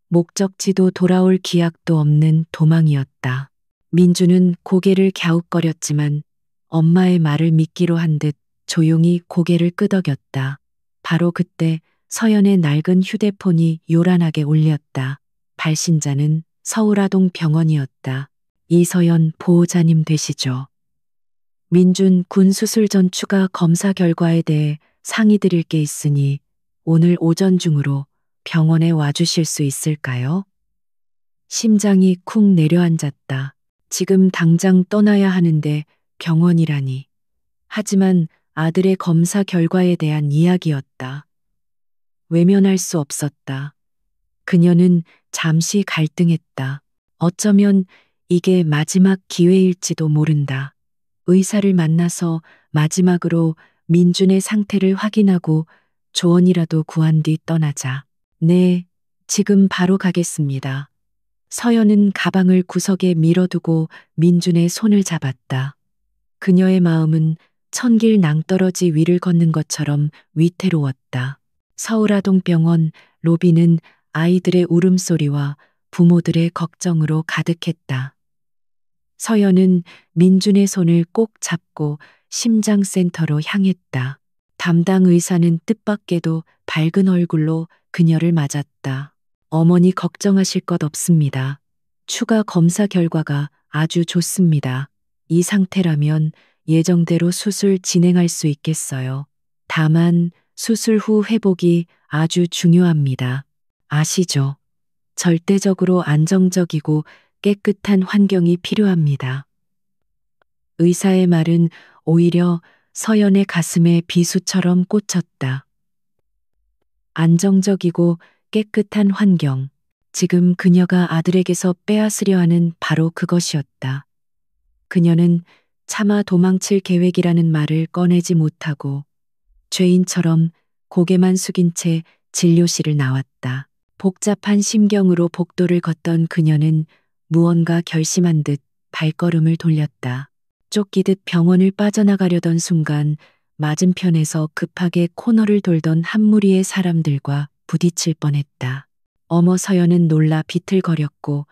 [SPEAKER 1] 목적지도 돌아올 기약도 없는 도망이었다. 민주는 고개를 갸웃거렸지만 엄마의 말을 믿기로 한 듯 조용히 고개를 끄덕였다. 바로 그때 서연의 낡은 휴대폰이 요란하게 울렸다. 발신자는 서울아동 병원이었다. 이서연 보호자님 되시죠? 민준 군 수술 전 추가 검사 결과에 대해 상의 드릴 게 있으니 오늘 오전 중으로 병원에 와주실 수 있을까요? 심장이 쿵 내려앉았다. 지금 당장 떠나야 하는데 병원이라니. 하지만 아들의 검사 결과에 대한 이야기였다. 외면할 수 없었다. 그녀는 잠시 갈등했다. 어쩌면 이게 마지막 기회일지도 모른다. 의사를 만나서 마지막으로 민준의 상태를 확인하고 조언이라도 구한 뒤 떠나자. 네, 지금 바로 가겠습니다. 서연은 가방을 구석에 밀어두고 민준의 손을 잡았다. 그녀의 마음은 천길 낭떠러지 위를 걷는 것처럼 위태로웠다. 서울아동병원 로비는 아이들의 울음소리와 부모들의 걱정으로 가득했다. 서연은 민준의 손을 꼭 잡고 심장센터로 향했다. 담당 의사는 뜻밖에도 밝은 얼굴로 그녀를 맞았다. 어머니 걱정하실 것 없습니다. 추가 검사 결과가 아주 좋습니다. 이 상태라면 예정대로 수술 진행할 수 있겠어요. 다만 수술 후 회복이 아주 중요합니다. 아시죠? 절대적으로 안정적이고 깨끗한 환경이 필요합니다. 의사의 말은 오히려 서연의 가슴에 비수처럼 꽂혔다. 안정적이고 깨끗한 환경. 지금 그녀가 아들에게서 빼앗으려 하는 바로 그것이었다. 그녀는 차마 도망칠 계획이라는 말을 꺼내지 못하고 죄인처럼 고개만 숙인 채 진료실을 나왔다. 복잡한 심경으로 복도를 걷던 그녀는 무언가 결심한 듯 발걸음을 돌렸다. 쫓기듯 병원을 빠져나가려던 순간 맞은편에서 급하게 코너를 돌던 한 무리의 사람들과 부딪힐 뻔했다. 어머 서연은 놀라 비틀거렸고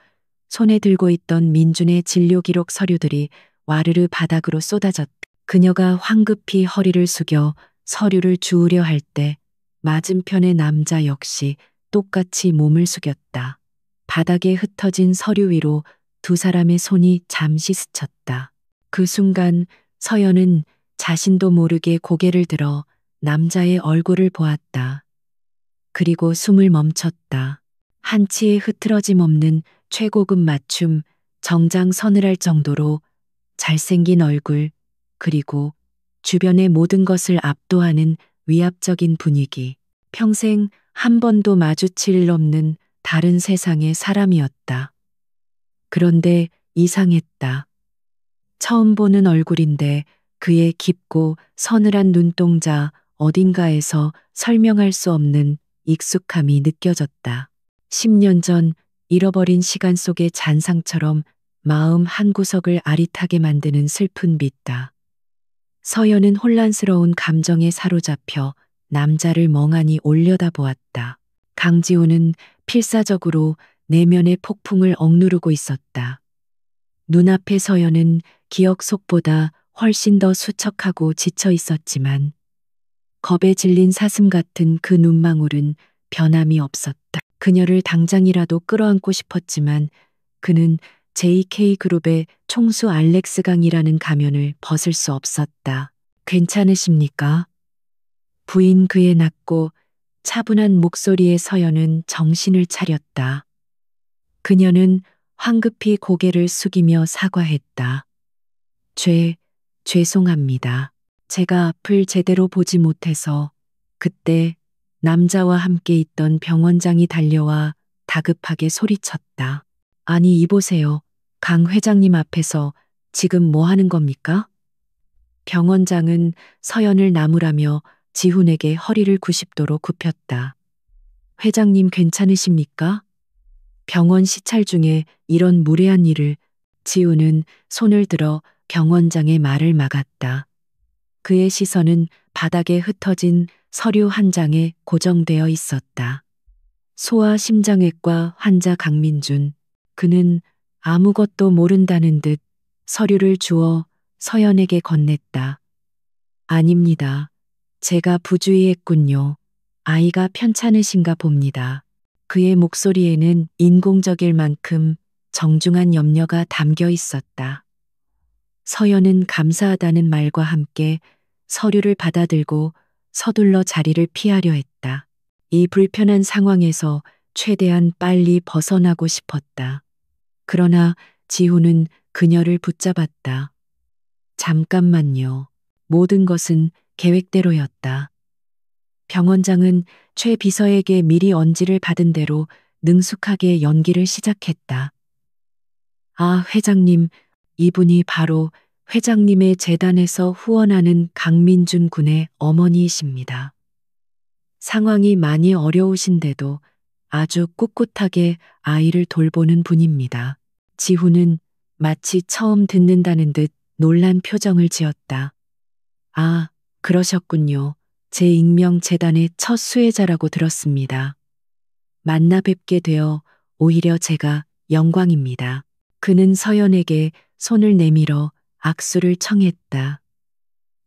[SPEAKER 1] 손에 들고 있던 민준의 진료 기록 서류들이 와르르 바닥으로 쏟아졌다. 그녀가 황급히 허리를 숙여 서류를 주우려 할 때 맞은편의 남자 역시 똑같이 몸을 숙였다. 바닥에 흩어진 서류 위로 두 사람의 손이 잠시 스쳤다. 그 순간 서연은 자신도 모르게 고개를 들어 남자의 얼굴을 보았다. 그리고 숨을 멈췄다. 한치의 흐트러짐 없는 최고급 맞춤, 정장 서늘할 정도로 잘생긴 얼굴, 그리고 주변의 모든 것을 압도하는 위압적인 분위기. 평생 한 번도 마주칠 일 없는 다른 세상의 사람이었다. 그런데 이상했다. 처음 보는 얼굴인데 그의 깊고 서늘한 눈동자 어딘가에서 설명할 수 없는 익숙함이 느껴졌다. 10년 전 잃어버린 시간 속의 잔상처럼 마음 한구석을 아릿하게 만드는 슬픈 빛다. 서연은 혼란스러운 감정에 사로잡혀 남자를 멍하니 올려다보았다. 강지호는 필사적으로 내면의 폭풍을 억누르고 있었다. 눈앞의 서연은 기억 속보다 훨씬 더 수척하고 지쳐 있었지만 겁에 질린 사슴 같은 그 눈망울은 변함이 없었다. 그녀를 당장이라도 끌어안고 싶었지만 그는 JK그룹의 총수 알렉스 강이라는 가면을 벗을 수 없었다. 괜찮으십니까? 부인 그의 낮고 차분한 목소리의 서연은 정신을 차렸다. 그녀는 황급히 고개를 숙이며 사과했다. 죄송합니다. 제가 앞을 제대로 보지 못해서 그때 남자와 함께 있던 병원장이 달려와 다급하게 소리쳤다. 아니 이보세요. 강 회장님 앞에서 지금 뭐 하는 겁니까? 병원장은 서연을 나무라며 지훈에게 허리를 90도로 굽혔다. 회장님 괜찮으십니까? 병원 시찰 중에 이런 무례한 일을. 지훈은 손을 들어 병원장의 말을 막았다. 그의 시선은 바닥에 흩어진 서류 한 장에 고정되어 있었다. 소아심장외과 환자 강민준. 그는 아무것도 모른다는 듯 서류를 주어 서연에게 건넸다. 아닙니다. 제가 부주의했군요. 아이가 편찮으신가 봅니다. 그의 목소리에는 인공적일 만큼 정중한 염려가 담겨 있었다. 서연은 감사하다는 말과 함께 서류를 받아들고 서둘러 자리를 피하려 했다. 이 불편한 상황에서 최대한 빨리 벗어나고 싶었다. 그러나 지훈은 그녀를 붙잡았다. 잠깐만요. 모든 것은 계획대로였다. 병원장은 최 비서에게 미리 언지를 받은 대로 능숙하게 연기를 시작했다. 아, 회장님, 이분이 바로 회장님의 재단에서 후원하는 강민준 군의 어머니이십니다. 상황이 많이 어려우신데도 아주 꿋꿋하게 아이를 돌보는 분입니다. 지훈은 마치 처음 듣는다는 듯 놀란 표정을 지었다. 아, 그러셨군요. 제 익명 재단의 첫 수혜자라고 들었습니다. 만나 뵙게 되어 오히려 제가 영광입니다. 그는 서연에게 손을 내밀어 악수를 청했다.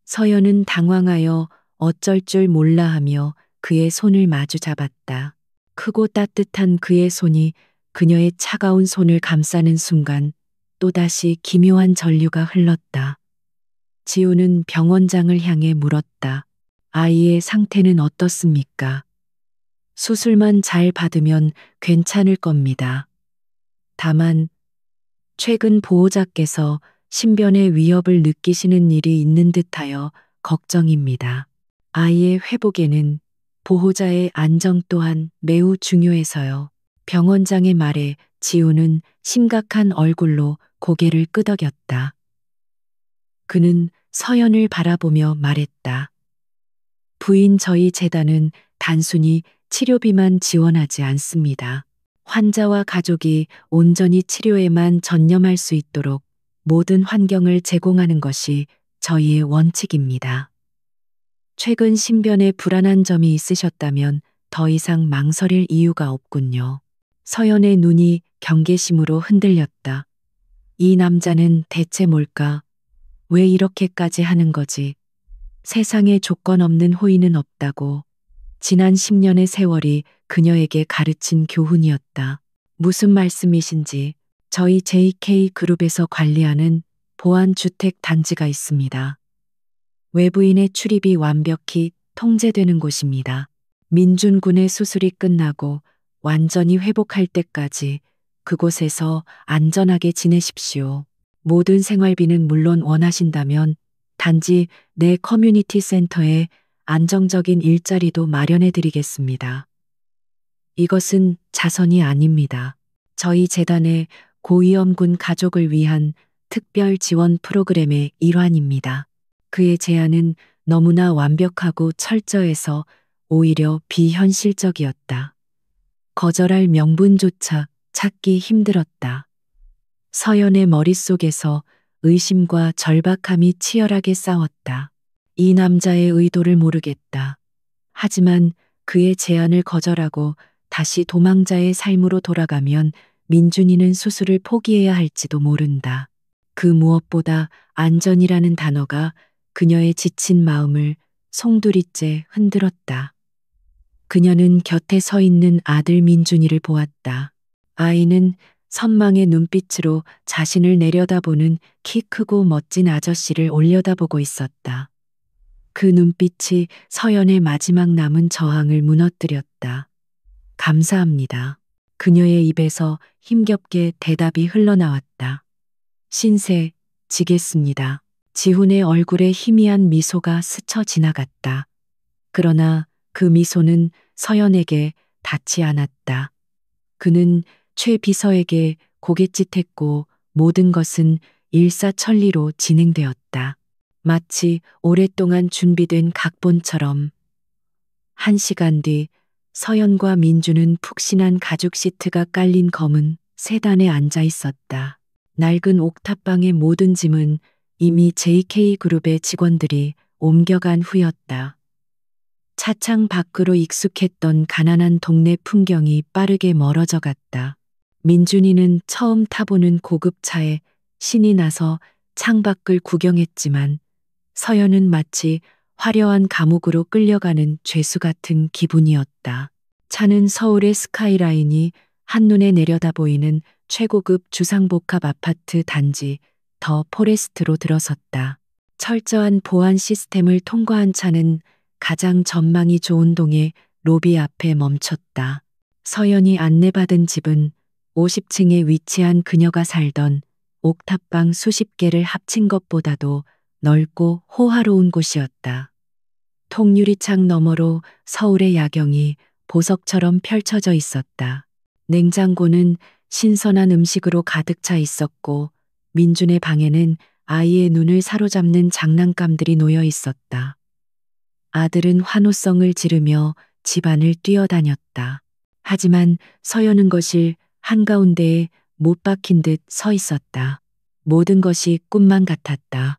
[SPEAKER 1] 서연은 당황하여 어쩔 줄 몰라 하며 그의 손을 마주 잡았다. 크고 따뜻한 그의 손이 그녀의 차가운 손을 감싸는 순간 또다시 기묘한 전류가 흘렀다. 지우는 병원장을 향해 물었다. 아이의 상태는 어떻습니까? 수술만 잘 받으면 괜찮을 겁니다. 다만 최근 보호자께서 신변의 위협을 느끼시는 일이 있는 듯하여 걱정입니다. 아이의 회복에는 보호자의 안정 또한 매우 중요해서요. 병원장의 말에 지우는 심각한 얼굴로 고개를 끄덕였다. 그는 서연을 바라보며 말했다. 부인 저희 재단은 단순히 치료비만 지원하지 않습니다. 환자와 가족이 온전히 치료에만 전념할 수 있도록 모든 환경을 제공하는 것이 저희의 원칙입니다. 최근 신변에 불안한 점이 있으셨다면 더 이상 망설일 이유가 없군요. 서연의 눈이 경계심으로 흔들렸다. 이 남자는 대체 뭘까? 왜 이렇게까지 하는 거지? 세상에 조건 없는 호의는 없다고. 지난 10년의 세월이 그녀에게 가르친 교훈이었다. 무슨 말씀이신지. 저희 JK그룹에서 관리하는 보안주택 단지가 있습니다. 외부인의 출입이 완벽히 통제되는 곳입니다. 민준 군의 수술이 끝나고 완전히 회복할 때까지 그곳에서 안전하게 지내십시오. 모든 생활비는 물론 원하신다면 단지 내 커뮤니티 센터에 안정적인 일자리도 마련해 드리겠습니다. 이것은 자선이 아닙니다. 저희 재단의 고위험군 가족을 위한 특별 지원 프로그램의 일환입니다. 그의 제안은 너무나 완벽하고 철저해서 오히려 비현실적이었다. 거절할 명분조차 찾기 힘들었다. 서연의 머릿속에서 의심과 절박함이 치열하게 싸웠다. 이 남자의 의도를 모르겠다. 하지만 그의 제안을 거절하고 다시 도망자의 삶으로 돌아가면 민준이는 수술을 포기해야 할지도 모른다. 그 무엇보다 안전이라는 단어가 그녀의 지친 마음을 송두리째 흔들었다. 그녀는 곁에 서 있는 아들 민준이를 보았다. 아이는 선망의 눈빛으로 자신을 내려다보는 키 크고 멋진 아저씨를 올려다보고 있었다. 그 눈빛이 서연의 마지막 남은 저항을 무너뜨렸다. 감사합니다. 그녀의 입에서 힘겹게 대답이 흘러나왔다. 신세 지겠습니다. 지훈의 얼굴에 희미한 미소가 스쳐 지나갔다. 그러나 그 미소는 서연에게 닿지 않았다. 그는 최 비서에게 고갯짓했고 모든 것은 일사천리로 진행되었다. 마치 오랫동안 준비된 각본처럼. 1시간 뒤 서연과 민주는 푹신한 가죽 시트가 깔린 검은 세단에 앉아 있었다. 낡은 옥탑방의 모든 짐은 이미 JK그룹의 직원들이 옮겨간 후였다. 차창 밖으로 익숙했던 가난한 동네 풍경이 빠르게 멀어져 갔다. 민준이는 처음 타보는 고급차에 신이 나서 창밖을 구경했지만 서연은 마치 화려한 감옥으로 끌려가는 죄수 같은 기분이었다. 차는 서울의 스카이라인이 한눈에 내려다 보이는 최고급 주상복합 아파트 단지 더 포레스트로 들어섰다. 철저한 보안 시스템을 통과한 차는 가장 전망이 좋은 동의 로비 앞에 멈췄다. 서연이 안내받은 집은 50층에 위치한 그녀가 살던 옥탑방 수십 개를 합친 것보다도 넓고 호화로운 곳이었다. 통유리창 너머로 서울의 야경이 보석처럼 펼쳐져 있었다. 냉장고는 신선한 음식으로 가득 차 있었고 민준의 방에는 아이의 눈을 사로잡는 장난감들이 놓여 있었다. 아들은 환호성을 지르며 집안을 뛰어다녔다. 하지만 서연은 거실 한가운데에 못 박힌 듯 서 있었다. 모든 것이 꿈만 같았다.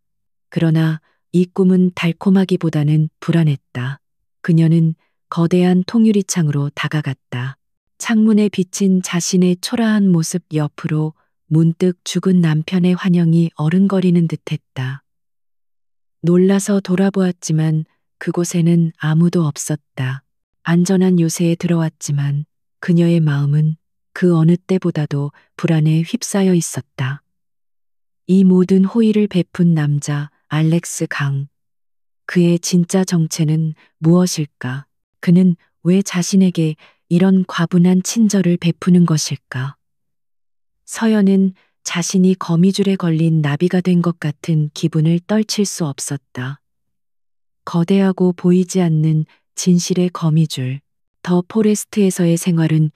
[SPEAKER 1] 그러나 이 꿈은 달콤하기보다는 불안했다. 그녀는 거대한 통유리창으로 다가갔다. 창문에 비친 자신의 초라한 모습 옆으로 문득 죽은 남편의 환영이 어른거리는 듯했다. 놀라서 돌아보았지만 그곳에는 아무도 없었다. 안전한 요새에 들어왔지만 그녀의 마음은 그 어느 때보다도 불안에 휩싸여 있었다. 이 모든 호의를 베푼 남자 알렉스 강. 그의 진짜 정체는 무엇일까? 그는 왜 자신에게 이런 과분한 친절을 베푸는 것일까? 서연은 자신이 거미줄에 걸린 나비가 된 것 같은 기분을 떨칠 수 없었다. 거대하고 보이지 않는 진실의 거미줄. 더 포레스트에서의 생활은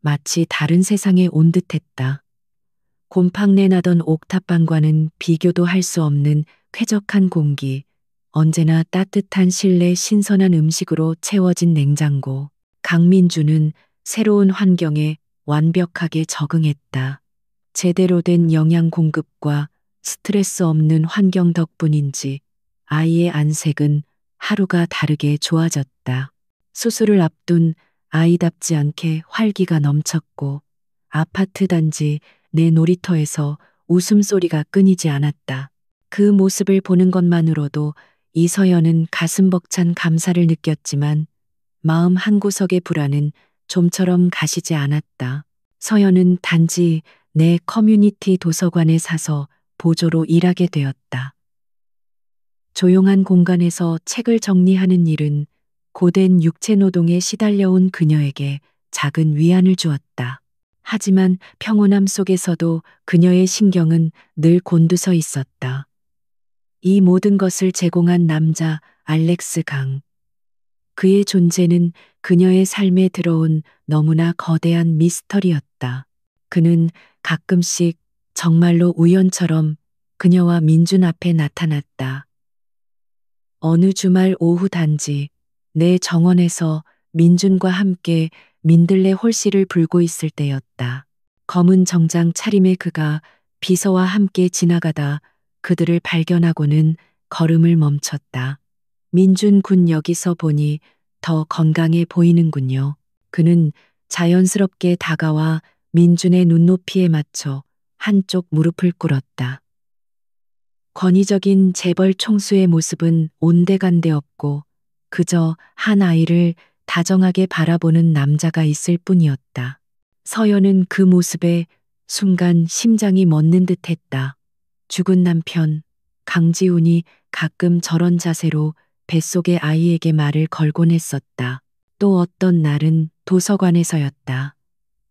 [SPEAKER 1] 마치 다른 세상에 온 듯했다. 곰팡내 나던 옥탑방과는 비교도 할 수 없는 쾌적한 공기, 언제나 따뜻한 실내 신선한 음식으로 채워진 냉장고. 강민주는 새로운 환경에 완벽하게 적응했다. 제대로 된 영양 공급과 스트레스 없는 환경 덕분인지 아이의 안색은 하루가 다르게 좋아졌다. 수술을 앞둔 아이답지 않게 활기가 넘쳤고 아파트 단지 내 놀이터에서 웃음소리가 끊이지 않았다. 그 모습을 보는 것만으로도 이서연은 가슴 벅찬 감사를 느꼈지만 마음 한구석의 불안은 좀처럼 가시지 않았다. 서연은 단지 내 커뮤니티 도서관에 사서 보조로 일하게 되었다. 조용한 공간에서 책을 정리하는 일은 고된 육체 노동에 시달려온 그녀에게 작은 위안을 주었다. 하지만 평온함 속에서도 그녀의 신경은 늘 곤두서 있었다. 이 모든 것을 제공한 남자 알렉스 강. 그의 존재는 그녀의 삶에 들어온 너무나 거대한 미스터리였다. 그는 가끔씩 정말로 우연처럼 그녀와 민준 앞에 나타났다. 어느 주말 오후 단지 내 정원에서 민준과 함께 민들레 홀씨를 불고 있을 때였다. 검은 정장 차림의 그가 비서와 함께 지나가다 그들을 발견하고는 걸음을 멈췄다. 민준 군 여기서 보니 더 건강해 보이는군요. 그는 자연스럽게 다가와 민준의 눈높이에 맞춰 한쪽 무릎을 꿇었다. 권위적인 재벌 총수의 모습은 온데간데 없고 그저 한 아이를 다정하게 바라보는 남자가 있을 뿐이었다. 서연은 그 모습에 순간 심장이 멎는 듯했다. 죽은 남편, 강지훈이 가끔 저런 자세로 뱃속의 아이에게 말을 걸곤 했었다. 또 어떤 날은 도서관에서였다.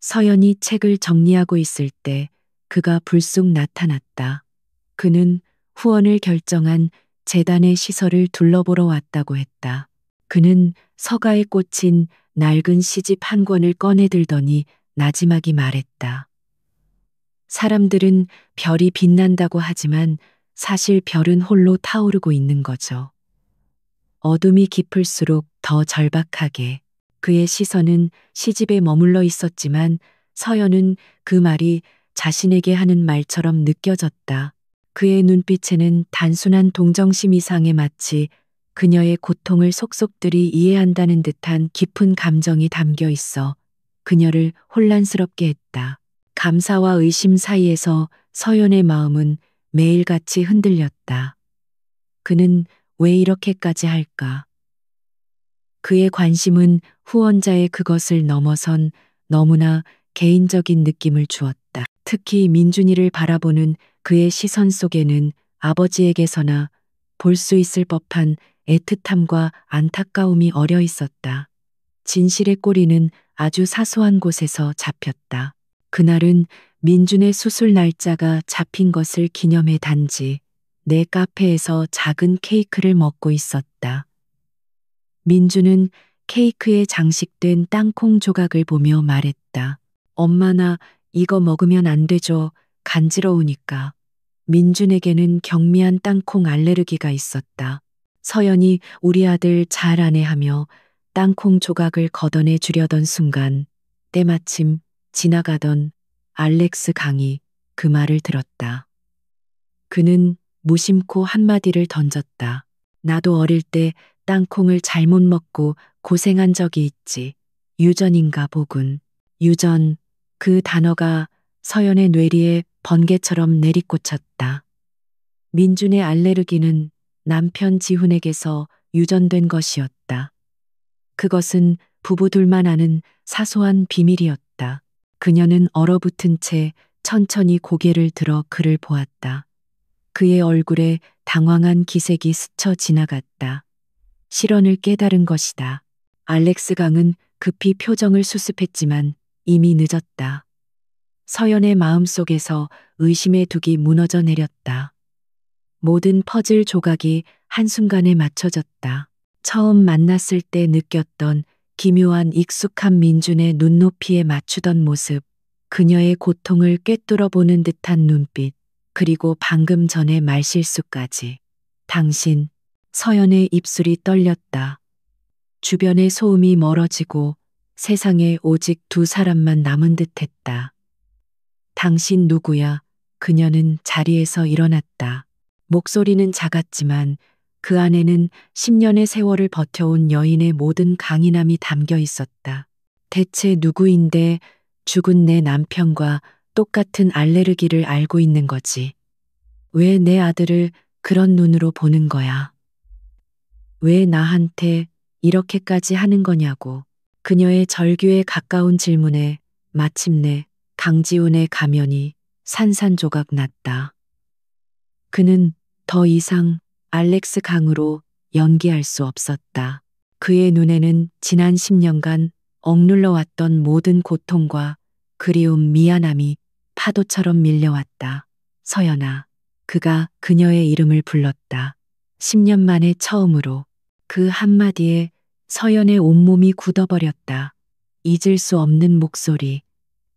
[SPEAKER 1] 서연이 책을 정리하고 있을 때 그가 불쑥 나타났다. 그는 후원을 결정한 재단의 시설을 둘러보러 왔다고 했다. 그는 서가에 꽂힌 낡은 시집 한 권을 꺼내들더니 나지막이 말했다. 사람들은 별이 빛난다고 하지만 사실 별은 홀로 타오르고 있는 거죠. 어둠이 깊을수록 더 절박하게. 그의 시선은 시집에 머물러 있었지만 서연은 그 말이 자신에게 하는 말처럼 느껴졌다. 그의 눈빛에는 단순한 동정심 이상의 마치 그녀의 고통을 속속들이 이해한다는 듯한 깊은 감정이 담겨 있어 그녀를 혼란스럽게 했다. 감사와 의심 사이에서 서연의 마음은 매일같이 흔들렸다. 그는 왜 이렇게까지 할까? 그의 관심은 후원자의 그것을 넘어선 너무나 개인적인 느낌을 주었다. 특히 민준이를 바라보는 그의 시선 속에는 아버지에게서나 볼 수 있을 법한 애틋함과 안타까움이 어려 있었다. 진실의 꼬리는 아주 사소한 곳에서 잡혔다. 그날은 민준의 수술 날짜가 잡힌 것을 기념해 단지 내 카페에서 작은 케이크를 먹고 있었다. 민준은 케이크에 장식된 땅콩 조각을 보며 말했다. 엄마 나 이거 먹으면 안 되죠. 간지러우니까. 민준에게는 경미한 땅콩 알레르기가 있었다. 서연이 우리 아들 잘 아네 하며 땅콩 조각을 걷어내 주려던 순간 때마침 지나가던 알렉스 강이 그 말을 들었다. 그는 무심코 한마디를 던졌다. 나도 어릴 때 땅콩을 잘못 먹고 고생한 적이 있지. 유전인가 보군. 유전, 그 단어가 서연의 뇌리에 번개처럼 내리꽂혔다. 민준의 알레르기는 남편 지훈에게서 유전된 것이었다. 그것은 부부둘만 아는 사소한 비밀이었다. 그녀는 얼어붙은 채 천천히 고개를 들어 그를 보았다. 그의 얼굴에 당황한 기색이 스쳐 지나갔다. 실언을 깨달은 것이다. 알렉스 강은 급히 표정을 수습했지만 이미 늦었다. 서연의 마음속에서 의심의 둑이 무너져 내렸다. 모든 퍼즐 조각이 한순간에 맞춰졌다. 처음 만났을 때 느꼈던 기묘한 익숙한 민준의 눈높이에 맞추던 모습, 그녀의 고통을 꿰뚫어 보는 듯한 눈빛, 그리고 방금 전의 말실수까지. 당신, 서연의 입술이 떨렸다. 주변의 소음이 멀어지고 세상에 오직 두 사람만 남은 듯했다. 당신 누구야? 그녀는 자리에서 일어났다. 목소리는 작았지만 그 안에는 10년의 세월을 버텨온 여인의 모든 강인함이 담겨 있었다. 대체 누구인데 죽은 내 남편과 똑같은 알레르기를 알고 있는 거지? 왜 내 아들을 그런 눈으로 보는 거야? 왜 나한테 이렇게까지 하는 거냐고. 그녀의 절규에 가까운 질문에 마침내 강지훈의 가면이 산산조각 났다. 그는 더 이상 알렉스 강으로 연기할 수 없었다. 그의 눈에는 지난 10년간 억눌러 왔던 모든 고통과 그리움, 미안함이 파도처럼 밀려왔다. 서연아. 그가 그녀의 이름을 불렀다. 10년 만에 처음으로. 그 한마디에 서연의 온몸이 굳어버렸다. 잊을 수 없는 목소리.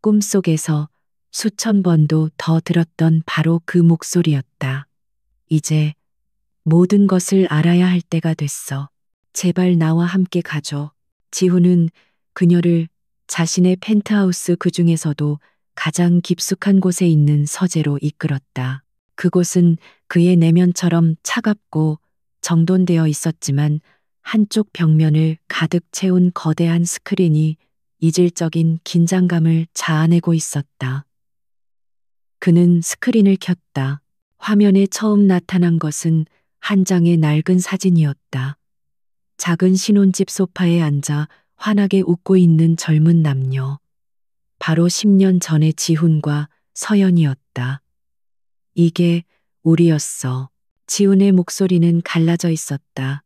[SPEAKER 1] 꿈속에서 수천 번도 더 들었던 바로 그 목소리였다. 이제 모든 것을 알아야 할 때가 됐어. 제발 나와 함께 가줘. 지훈은 그녀를 자신의 펜트하우스 그 중에서도 가장 깊숙한 곳에 있는 서재로 이끌었다. 그곳은 그의 내면처럼 차갑고 정돈되어 있었지만 한쪽 벽면을 가득 채운 거대한 스크린이 이질적인 긴장감을 자아내고 있었다. 그는 스크린을 켰다. 화면에 처음 나타난 것은 한 장의 낡은 사진이었다. 작은 신혼집 소파에 앉아 환하게 웃고 있는 젊은 남녀. 바로 10년 전의 지훈과 서연이었다. 이게 우리였어. 지훈의 목소리는 갈라져 있었다.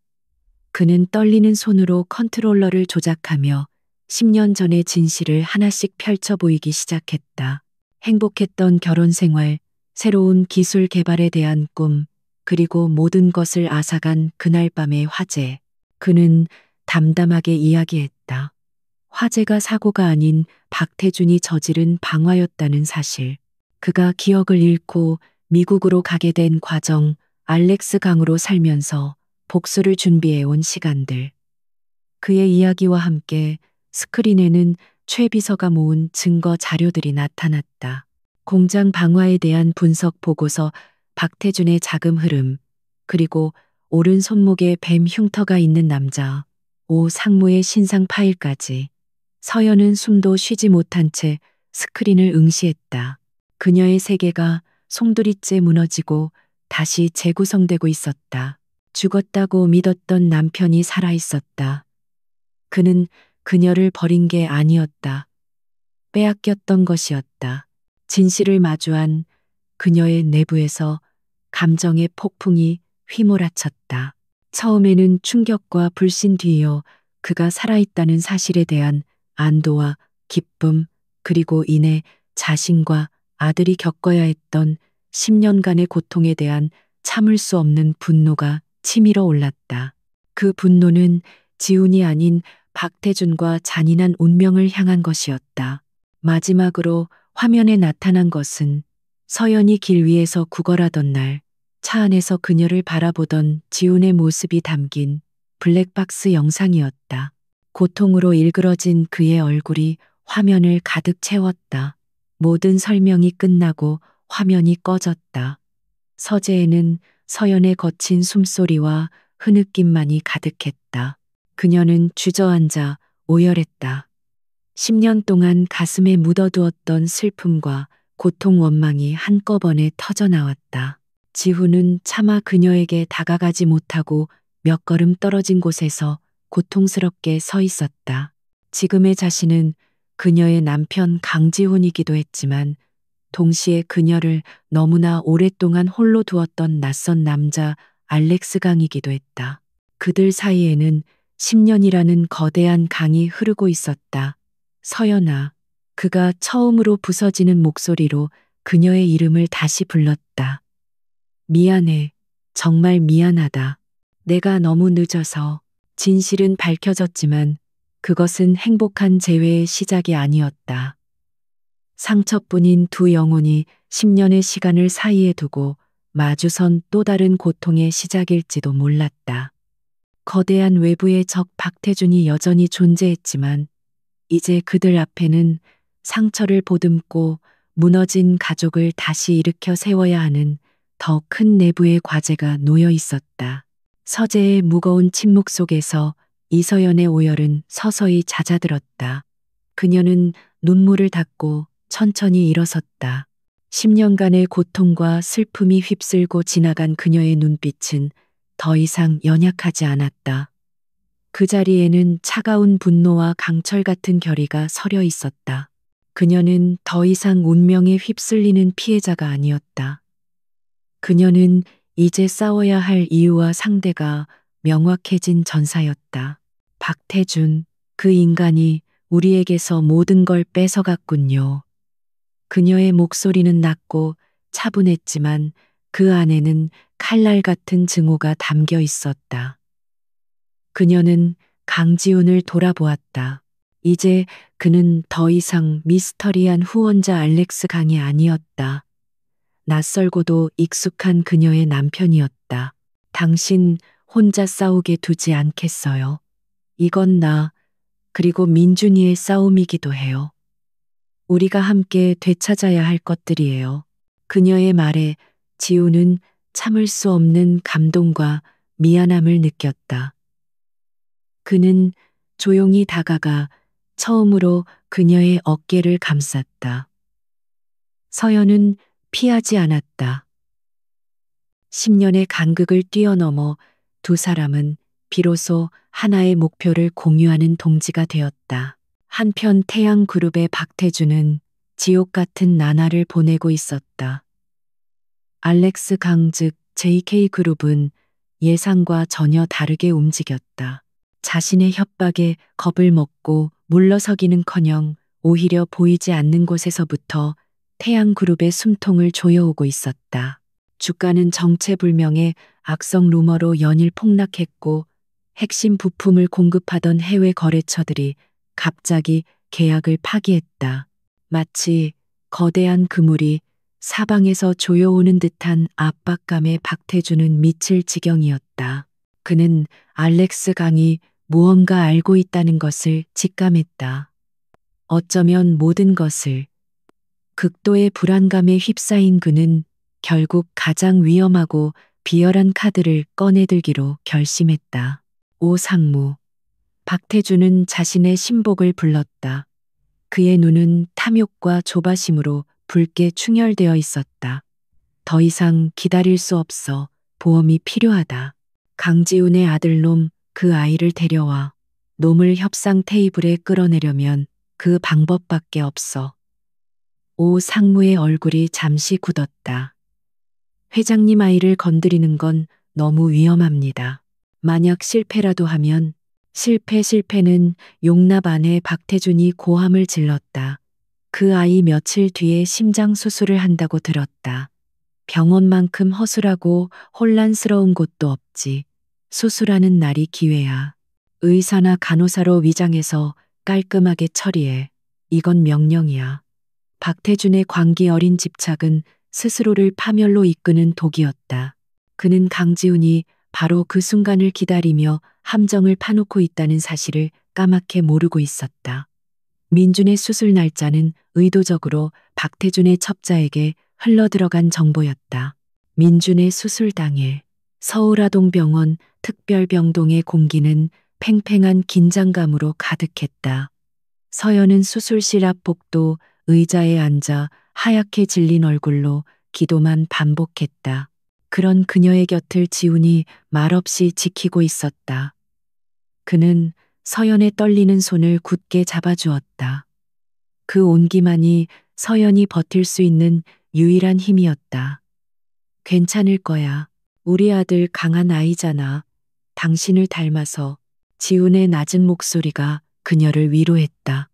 [SPEAKER 1] 그는 떨리는 손으로 컨트롤러를 조작하며 10년 전의 진실을 하나씩 펼쳐 보이기 시작했다. 행복했던 결혼 생활, 새로운 기술 개발에 대한 꿈, 그리고 모든 것을 앗아간 그날 밤의 화재. 그는 담담하게 이야기했다. 화재가 사고가 아닌 박태준이 저지른 방화였다는 사실. 그가 기억을 잃고 미국으로 가게 된 과정, 알렉스 강으로 살면서 복수를 준비해온 시간들. 그의 이야기와 함께 스크린에는 최 비서가 모은 증거 자료들이 나타났다. 공장 방화에 대한 분석 보고서, 박태준의 자금 흐름, 그리고 오른 손목에 뱀 흉터가 있는 남자, 오 상무의 신상 파일까지. 서연은 숨도 쉬지 못한 채 스크린을 응시했다. 그녀의 세계가 송두리째 무너지고 다시 재구성되고 있었다. 죽었다고 믿었던 남편이 살아있었다. 그는 그녀를 버린 게 아니었다. 빼앗겼던 것이었다. 진실을 마주한 그녀의 내부에서 감정의 폭풍이 휘몰아쳤다. 처음에는 충격과 불신 뒤이어 그가 살아있다는 사실에 대한 안도와 기쁨, 그리고 이내 자신과 아들이 겪어야 했던 10년간의 고통에 대한 참을 수 없는 분노가 치밀어 올랐다. 그 분노는 지훈이 아닌 박태준과 잔인한 운명을 향한 것이었다. 마지막으로 화면에 나타난 것은 서연이 길 위에서 구걸하던 날, 차 안에서 그녀를 바라보던 지훈의 모습이 담긴 블랙박스 영상이었다. 고통으로 일그러진 그의 얼굴이 화면을 가득 채웠다. 모든 설명이 끝나고 화면이 꺼졌다. 서재에는 서연의 거친 숨소리와 흐느낌만이 가득했다. 그녀는 주저앉아 오열했다. 10년 동안 가슴에 묻어두었던 슬픔과 고통 원망이 한꺼번에 터져나왔다. 지훈은 차마 그녀에게 다가가지 못하고 몇 걸음 떨어진 곳에서 고통스럽게 서 있었다. 지금의 자신은 그녀의 남편 강지훈이기도 했지만 동시에 그녀를 너무나 오랫동안 홀로 두었던 낯선 남자 알렉스 강이기도 했다. 그들 사이에는 10년이라는 거대한 강이 흐르고 있었다. 서연아. 그가 처음으로 부서지는 목소리로 그녀의 이름을 다시 불렀다. 미안해. 정말 미안하다. 내가 너무 늦어서. 진실은 밝혀졌지만 그것은 행복한 재회의 시작이 아니었다. 상처뿐인 두 영혼이 10년의 시간을 사이에 두고 마주선 또 다른 고통의 시작일지도 몰랐다. 거대한 외부의 적 박태준이 여전히 존재했지만 이제 그들 앞에는 상처를 보듬고 무너진 가족을 다시 일으켜 세워야 하는 더 큰 내부의 과제가 놓여 있었다. 서재의 무거운 침묵 속에서 이서연의 오열은 서서히 잦아들었다. 그녀는 눈물을 닦고 천천히 일어섰다. 10년간의 고통과 슬픔이 휩쓸고 지나간 그녀의 눈빛은 더 이상 연약하지 않았다. 그 자리에는 차가운 분노와 강철 같은 결의가 서려 있었다. 그녀는 더 이상 운명에 휩쓸리는 피해자가 아니었다. 그녀는 이제 싸워야 할 이유와 상대가 명확해진 전사였다. 박태준, 그 인간이 우리에게서 모든 걸 뺏어갔군요. 그녀의 목소리는 낮고 차분했지만 그 안에는 칼날 같은 증오가 담겨 있었다. 그녀는 강지훈을 돌아보았다. 이제 그는 더 이상 미스터리한 후원자 알렉스 강이 아니었다. 낯설고도 익숙한 그녀의 남편이었다. 당신 혼자 싸우게 두지 않겠어요. 이건 나, 그리고 민준이의 싸움이기도 해요. 우리가 함께 되찾아야 할 것들이에요. 그녀의 말에 지우는 참을 수 없는 감동과 미안함을 느꼈다. 그는 조용히 다가가 처음으로 그녀의 어깨를 감쌌다. 서연은 피하지 않았다. 10년의 간극을 뛰어넘어 두 사람은 비로소 하나의 목표를 공유하는 동지가 되었다. 한편 태양그룹의 박태주는 지옥 같은 나날을 보내고 있었다. 알렉스 강 즉 JK그룹은 예상과 전혀 다르게 움직였다. 자신의 협박에 겁을 먹고 물러서기는커녕 오히려 보이지 않는 곳에서부터 태양그룹의 숨통을 조여오고 있었다. 주가는 정체불명의 악성 루머로 연일 폭락했고 핵심 부품을 공급하던 해외 거래처들이 갑자기 계약을 파기했다. 마치 거대한 그물이 사방에서 조여오는 듯한 압박감에 박태주는 미칠 지경이었다. 그는 알렉스 강이 무언가 알고 있다는 것을 직감했다. 어쩌면 모든 것을. 극도의 불안감에 휩싸인 그는 결국 가장 위험하고 비열한 카드를 꺼내들기로 결심했다. 오상무. 박태주는 자신의 신복을 불렀다. 그의 눈은 탐욕과 조바심으로 붉게 충혈되어 있었다. 더 이상 기다릴 수 없어. 보험이 필요하다. 강지훈의 아들놈 그 아이를 데려와. 놈을 협상 테이블에 끌어내려면 그 방법밖에 없어. 오 상무의 얼굴이 잠시 굳었다. 회장님 아이를 건드리는 건 너무 위험합니다. 만약 실패라도 하면 실패는 용납 안에 박태준이 고함을 질렀다. 그 아이 며칠 뒤에 심장 수술을 한다고 들었다. 병원만큼 허술하고 혼란스러운 곳도 없지. 수술하는 날이 기회야. 의사나 간호사로 위장해서 깔끔하게 처리해. 이건 명령이야. 박태준의 광기 어린 집착은 스스로를 파멸로 이끄는 독이었다. 그는 강지훈이 바로 그 순간을 기다리며 함정을 파놓고 있다는 사실을 까맣게 모르고 있었다. 민준의 수술 날짜는 의도적으로 박태준의 첩자에게 흘러들어간 정보였다. 민준의 수술 당일 서울아동병원 특별병동의 공기는 팽팽한 긴장감으로 가득했다. 서연은 수술실 앞 복도 의자에 앉아 하얗게 질린 얼굴로 기도만 반복했다. 그런 그녀의 곁을 지훈이 말없이 지키고 있었다. 그는 서연의 떨리는 손을 굳게 잡아주었다. 그 온기만이 서연이 버틸 수 있는 유일한 힘이었다. 괜찮을 거야. 우리 아들 강한 아이잖아. 당신을 닮아서. 지훈의 낮은 목소리가 그녀를 위로했다.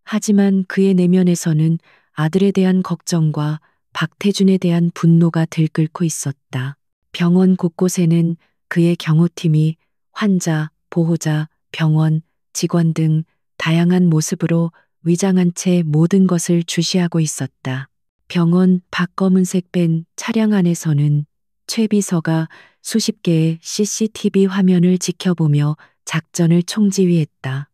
[SPEAKER 1] 하지만 그의 내면에서는 아들에 대한 걱정과 박태준에 대한 분노가 들끓고 있었다. 병원 곳곳에는 그의 경호팀이 환자, 보호자, 병원, 직원 등 다양한 모습으로 위장한 채 모든 것을 주시하고 있었다. 병원 밖 검은색 밴 차량 안에서는 최 비서가 수십 개의 CCTV 화면을 지켜보며 작전을 총지휘했다.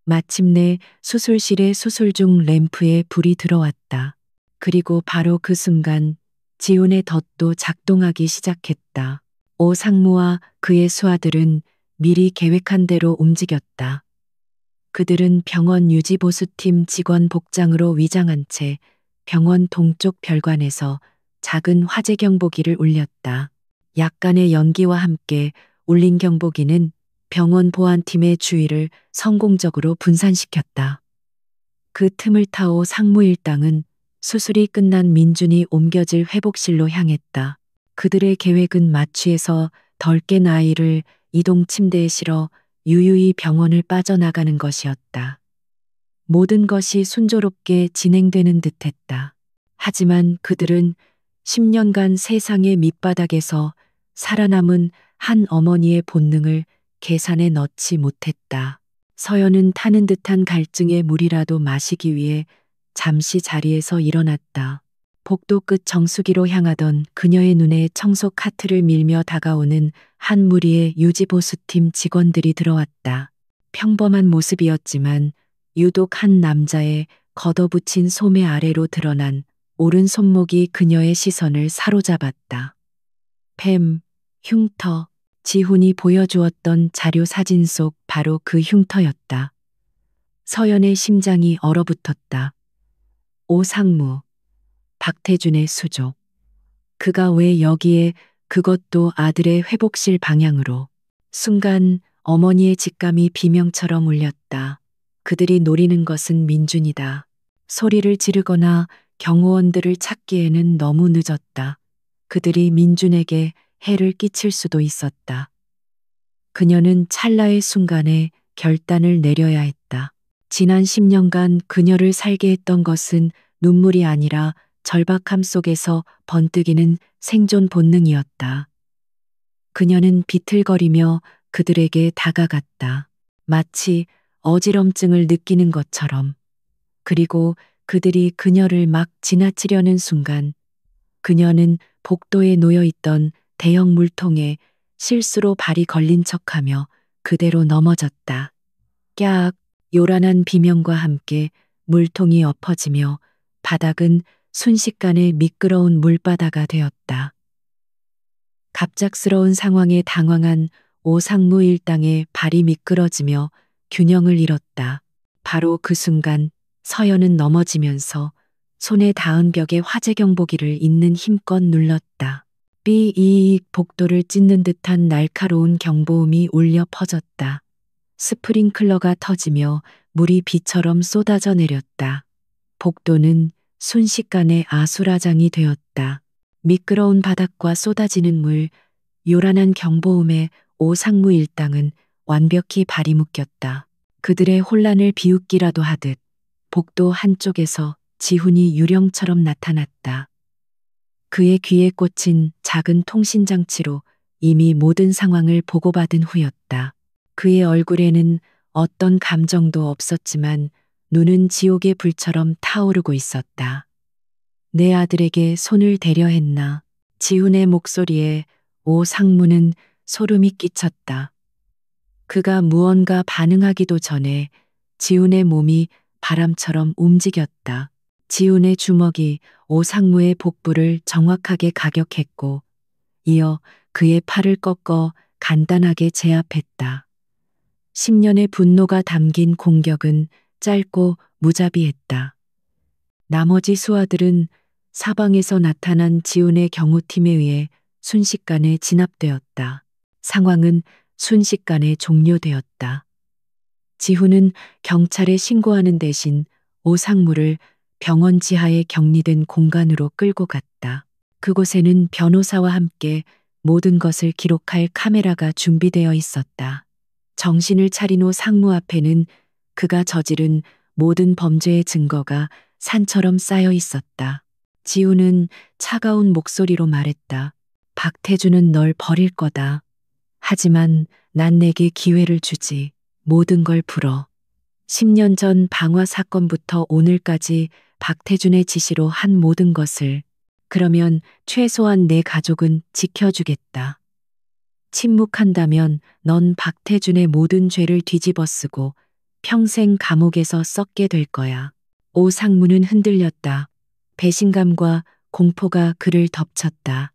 [SPEAKER 1] 마침내 수술실의 수술 중 램프에 불이 들어왔다. 그리고 바로 그 순간 지훈의 덫도 작동하기 시작했다. 오 상무와 그의 수하들은 미리 계획한 대로 움직였다. 그들은 병원 유지보수팀 직원 복장으로 위장한 채 병원 동쪽 별관에서 작은 화재 경보기를 울렸다. 약간의 연기와 함께 울린 경보기는 병원 보안팀의 주의를 성공적으로 분산시켰다. 그 틈을 타오 상무 일당은 수술이 끝난 민준이 옮겨질 회복실로 향했다. 그들의 계획은 마취해서 덜 깬 아이를 이동 침대에 실어 유유히 병원을 빠져나가는 것이었다. 모든 것이 순조롭게 진행되는 듯했다. 하지만 그들은 10년간 세상의 밑바닥에서 살아남은 한 어머니의 본능을 계산에 넣지 못했다. 서연은 타는 듯한 갈증에 물이라도 마시기 위해 잠시 자리에서 일어났다. 복도 끝 정수기로 향하던 그녀의 눈에 청소 카트를 밀며 다가오는 한 무리의 유지보수팀 직원들이 들어왔다. 평범한 모습이었지만 유독 한 남자의 걷어붙인 소매 아래로 드러난 오른 손목이 그녀의 시선을 사로잡았다. 뱀, 흉터, 지훈이 보여주었던 자료 사진 속 바로 그 흉터였다. 서연의 심장이 얼어붙었다. 오상무, 박태준의 수조. 그가 왜 여기에, 그것도 아들의 회복실 방향으로. 순간 어머니의 직감이 비명처럼 울렸다. 그들이 노리는 것은 민준이다. 소리를 지르거나 경호원들을 찾기에는 너무 늦었다. 그들이 민준에게 해를 끼칠 수도 있었다. 그녀는 찰나의 순간에 결단을 내려야 했다. 지난 10년간 그녀를 살게 했던 것은 눈물이 아니라 절박함 속에서 번뜩이는 생존 본능이었다. 그녀는 비틀거리며 그들에게 다가갔다. 마치 어지럼증을 느끼는 것처럼. 그리고 그들이 그녀를 막 지나치려는 순간 그녀는 복도에 놓여 있던 대형 물통에 실수로 발이 걸린 척하며 그대로 넘어졌다. 깍! 요란한 비명과 함께 물통이 엎어지며 바닥은 순식간에 미끄러운 물바다가 되었다. 갑작스러운 상황에 당황한 오상무 일당의 발이 미끄러지며 균형을 잃었다. 바로 그 순간 서연은 넘어지면서 손에 닿은 벽에 화재 경보기를 있는 힘껏 눌렀다. 삐이익 복도를 찢는 듯한 날카로운 경보음이 울려 퍼졌다. 스프링클러가 터지며 물이 비처럼 쏟아져 내렸다. 복도는 순식간에 아수라장이 되었다. 미끄러운 바닥과 쏟아지는 물, 요란한 경보음에 오상무 일당은 완벽히 발이 묶였다. 그들의 혼란을 비웃기라도 하듯 복도 한쪽에서 지훈이 유령처럼 나타났다. 그의 귀에 꽂힌 작은 통신장치로 이미 모든 상황을 보고받은 후였다. 그의 얼굴에는 어떤 감정도 없었지만 눈은 지옥의 불처럼 타오르고 있었다. 내 아들에게 손을 대려 했나. 지훈의 목소리에 오상무는 소름이 끼쳤다. 그가 무언가 반응하기도 전에 지훈의 몸이 바람처럼 움직였다. 지훈의 주먹이 오상무의 복부를 정확하게 가격했고 이어 그의 팔을 꺾어 간단하게 제압했다. 10년의 분노가 담긴 공격은 짧고 무자비했다. 나머지 수하들은 사방에서 나타난 지훈의 경호팀에 의해 순식간에 진압되었다. 상황은 순식간에 종료되었다. 지훈은 경찰에 신고하는 대신 오상무를 병원 지하에 격리된 공간으로 끌고 갔다. 그곳에는 변호사와 함께 모든 것을 기록할 카메라가 준비되어 있었다. 정신을 차린 오상무 앞에는 그가 저지른 모든 범죄의 증거가 산처럼 쌓여 있었다. 지훈은 차가운 목소리로 말했다. 박태준은 널 버릴 거다. 하지만 난 내게 기회를 주지. 모든 걸 풀어. 10년 전 방화 사건부터 오늘까지 박태준의 지시로 한 모든 것을. 그러면 최소한 내 가족은 지켜주겠다. 침묵한다면 넌 박태준의 모든 죄를 뒤집어 쓰고 평생 감옥에서 썩게 될 거야. 오상무는 흔들렸다. 배신감과 공포가 그를 덮쳤다.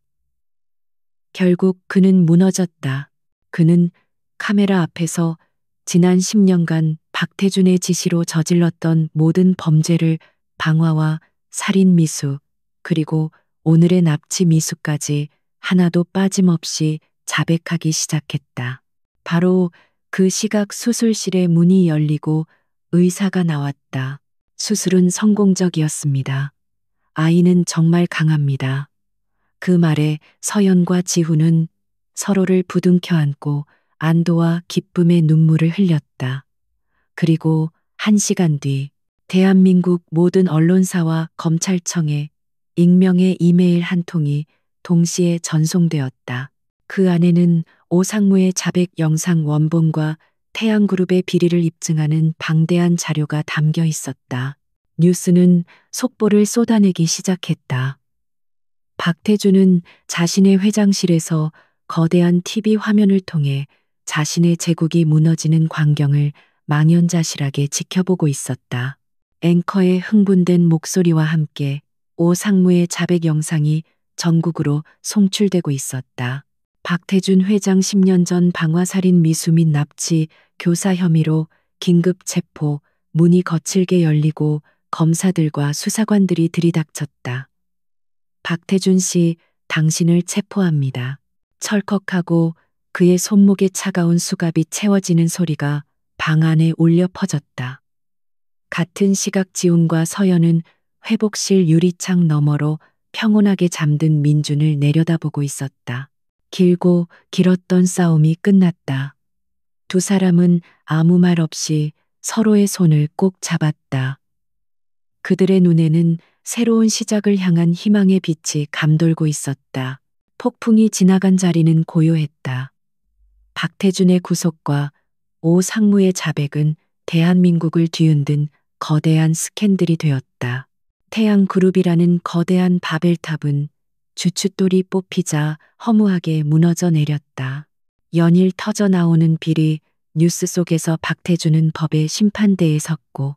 [SPEAKER 1] 결국 그는 무너졌다. 그는 카메라 앞에서 지난 10년간 박태준의 지시로 저질렀던 모든 범죄를 방화와 살인 미수, 그리고 오늘의 납치 미수까지 하나도 빠짐없이 자백하기 시작했다. 바로 그 시각 수술실의 문이 열리고 의사가 나왔다. 수술은 성공적이었습니다. 아이는 정말 강합니다. 그 말에 서연과 지훈은 서로를 부둥켜 안고 안도와 기쁨의 눈물을 흘렸다. 그리고 1시간 뒤 대한민국 모든 언론사와 검찰청에 익명의 이메일 한 통이 동시에 전송되었다. 그 안에는 오상무의 자백 영상 원본과 태양그룹의 비리를 입증하는 방대한 자료가 담겨 있었다. 뉴스는 속보를 쏟아내기 시작했다. 박태준은 자신의 회장실에서 거대한 TV 화면을 통해 자신의 제국이 무너지는 광경을 망연자실하게 지켜보고 있었다. 앵커의 흥분된 목소리와 함께 오상무의 자백 영상이 전국으로 송출되고 있었다. 박태준 회장 10년 전 방화살인 미수 및 납치, 교사 혐의로 긴급 체포, 문이 거칠게 열리고 검사들과 수사관들이 들이닥쳤다. 박태준 씨, 당신을 체포합니다. 철컥하고 그의 손목에 차가운 수갑이 채워지는 소리가 방 안에 울려 퍼졌다. 같은 시각 지훈과 서연은 회복실 유리창 너머로 평온하게 잠든 민준을 내려다보고 있었다. 길고 길었던 싸움이 끝났다. 두 사람은 아무 말 없이 서로의 손을 꼭 잡았다. 그들의 눈에는 새로운 시작을 향한 희망의 빛이 감돌고 있었다. 폭풍이 지나간 자리는 고요했다. 박태준의 구속과 오 상무의 자백은 대한민국을 뒤흔든 거대한 스캔들이 되었다. 태양그룹이라는 거대한 바벨탑은 주춧돌이 뽑히자 허무하게 무너져 내렸다. 연일 터져 나오는 비리, 뉴스 속에서 박태준은 법의 심판대에 섰고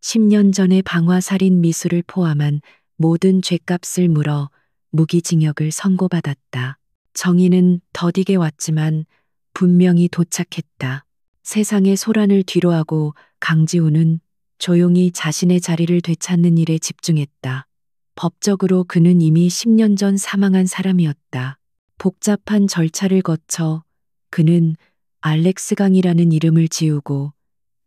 [SPEAKER 1] 10년 전의 방화살인 미수를 포함한 모든 죗값을 물어 무기징역을 선고받았다. 정의는 더디게 왔지만 분명히 도착했다. 세상의 소란을 뒤로하고 강지훈은 조용히 자신의 자리를 되찾는 일에 집중했다. 법적으로 그는 이미 10년 전 사망한 사람이었다. 복잡한 절차를 거쳐 그는 알렉스 강이라는 이름을 지우고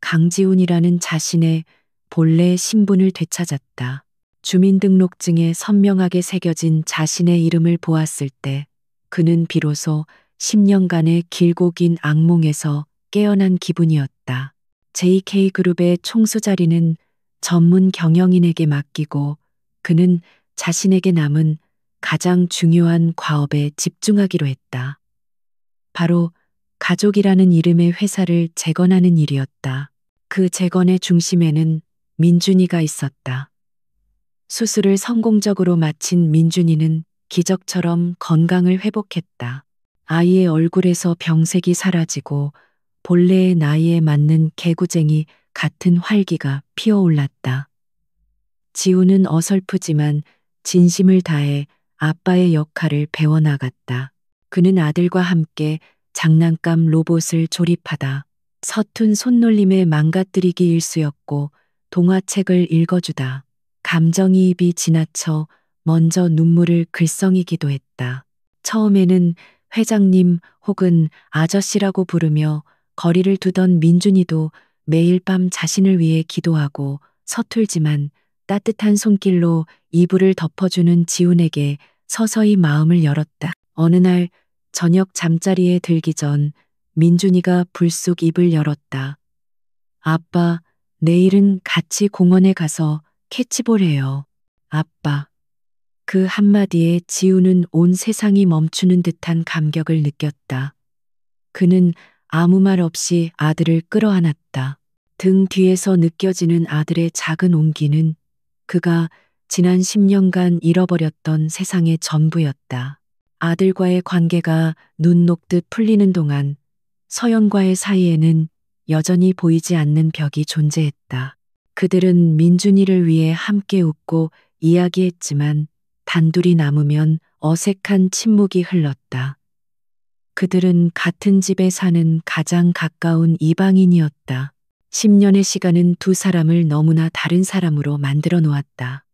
[SPEAKER 1] 강지훈이라는 자신의 본래의 신분을 되찾았다. 주민등록증에 선명하게 새겨진 자신의 이름을 보았을 때 그는 비로소 10년간의 길고 긴 악몽에서 깨어난 기분이었다. JK그룹의 총수 자리는 전문 경영인에게 맡기고 그는 자신에게 남은 가장 중요한 과업에 집중하기로 했다. 바로 가족이라는 이름의 회사를 재건하는 일이었다. 그 재건의 중심에는 민준이가 있었다. 수술을 성공적으로 마친 민준이는 기적처럼 건강을 회복했다. 아이의 얼굴에서 병색이 사라지고 본래의 나이에 맞는 개구쟁이 같은 활기가 피어올랐다. 지우는 어설프지만 진심을 다해 아빠의 역할을 배워나갔다. 그는 아들과 함께 장난감 로봇을 조립하다. 서툰 손놀림에 망가뜨리기 일쑤였고 동화책을 읽어주다. 감정이입이 지나쳐 먼저 눈물을 글썽이기도 했다. 처음에는 회장님 혹은 아저씨라고 부르며 거리를 두던 민준이도 매일 밤 자신을 위해 기도하고 서툴지만 따뜻한 손길로 이불을 덮어주는 지훈에게 서서히 마음을 열었다. 어느 날 저녁 잠자리에 들기 전 민준이가 불쑥 입을 열었다. 아빠, 내일은 같이 공원에 가서 캐치볼 해요. 아빠. 그 한마디에 지우는 온 세상이 멈추는 듯한 감격을 느꼈다. 그는 아무 말 없이 아들을 끌어안았다. 등 뒤에서 느껴지는 아들의 작은 온기는 그가 지난 10년간 잃어버렸던 세상의 전부였다. 아들과의 관계가 눈 녹듯 풀리는 동안 서연과의 사이에는 여전히 보이지 않는 벽이 존재했다. 그들은 민준이를 위해 함께 웃고 이야기했지만 단둘이 남으면 어색한 침묵이 흘렀다. 그들은 같은 집에 사는 가장 가까운 이방인이었다. 10년의 시간은 두 사람을 너무나 다른 사람으로 만들어 놓았다.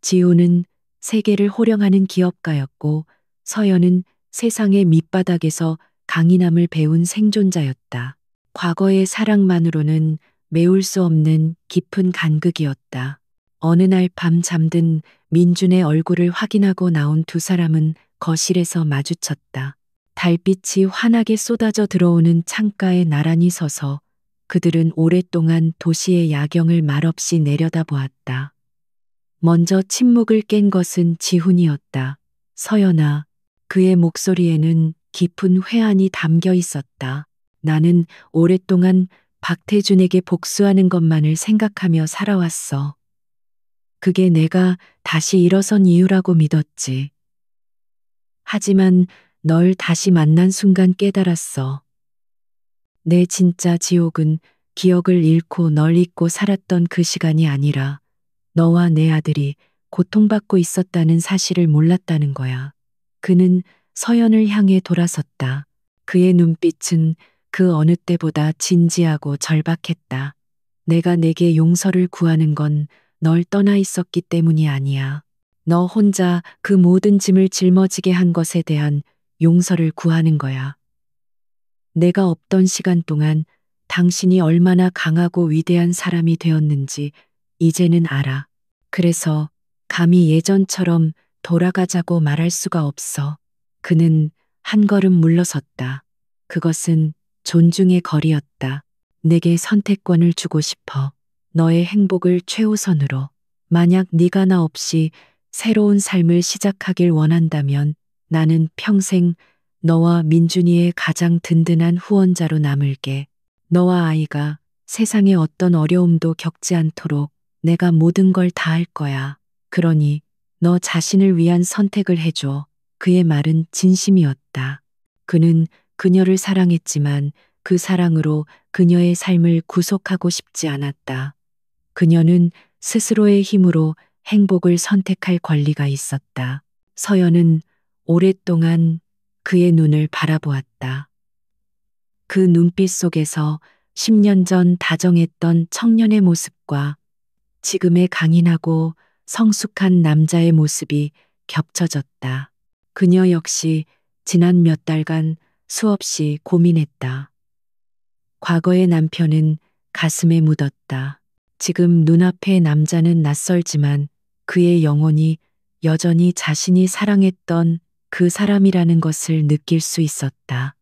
[SPEAKER 1] 지우는 세계를 호령하는 기업가였고 서연은 세상의 밑바닥에서 강인함을 배운 생존자였다. 과거의 사랑만으로는 메울 수 없는 깊은 간극이었다. 어느 날 밤 잠든 민준의 얼굴을 확인하고 나온 두 사람은 거실에서 마주쳤다. 달빛이 환하게 쏟아져 들어오는 창가에 나란히 서서 그들은 오랫동안 도시의 야경을 말없이 내려다보았다. 먼저 침묵을 깬 것은 지훈이었다. 서연아. 그의 목소리에는 깊은 회한이 담겨 있었다. 나는 오랫동안 박태준에게 복수하는 것만을 생각하며 살아왔어. 그게 내가 다시 일어선 이유라고 믿었지. 하지만 널 다시 만난 순간 깨달았어. 내 진짜 지옥은 기억을 잃고 널 잊고 살았던 그 시간이 아니라 너와 내 아들이 고통받고 있었다는 사실을 몰랐다는 거야. 그는 서연을 향해 돌아섰다. 그의 눈빛은 그 어느 때보다 진지하고 절박했다. 내가 내게 용서를 구하는 건 널 떠나 있었기 때문이 아니야. 너 혼자 그 모든 짐을 짊어지게 한 것에 대한 용서를 구하는 거야. 내가 없던 시간 동안 당신이 얼마나 강하고 위대한 사람이 되었는지 이제는 알아. 그래서 감히 예전처럼 돌아가자고 말할 수가 없어. 그는 한 걸음 물러섰다. 그것은 존중의 거리였다. 내게 선택권을 주고 싶어. 너의 행복을 최우선으로. 만약 네가 나 없이 새로운 삶을 시작하길 원한다면 나는 평생 너와 민준이의 가장 든든한 후원자로 남을게. 너와 아이가 세상에 어떤 어려움도 겪지 않도록 내가 모든 걸 다 할 거야. 그러니 너 자신을 위한 선택을 해줘. 그의 말은 진심이었다. 그는 그녀를 사랑했지만 그 사랑으로 그녀의 삶을 구속하고 싶지 않았다. 그녀는 스스로의 힘으로 행복을 선택할 권리가 있었다. 서연은 오랫동안 그의 눈을 바라보았다. 그 눈빛 속에서 10년 전 다정했던 청년의 모습과 지금의 강인하고 성숙한 남자의 모습이 겹쳐졌다. 그녀 역시 지난 몇 달간 수없이 고민했다. 과거의 남편은 가슴에 묻었다. 지금 눈앞의 남자는 낯설지만 그의 영혼이 여전히 자신이 사랑했던 그 사람이라는 것을 느낄 수 있었다.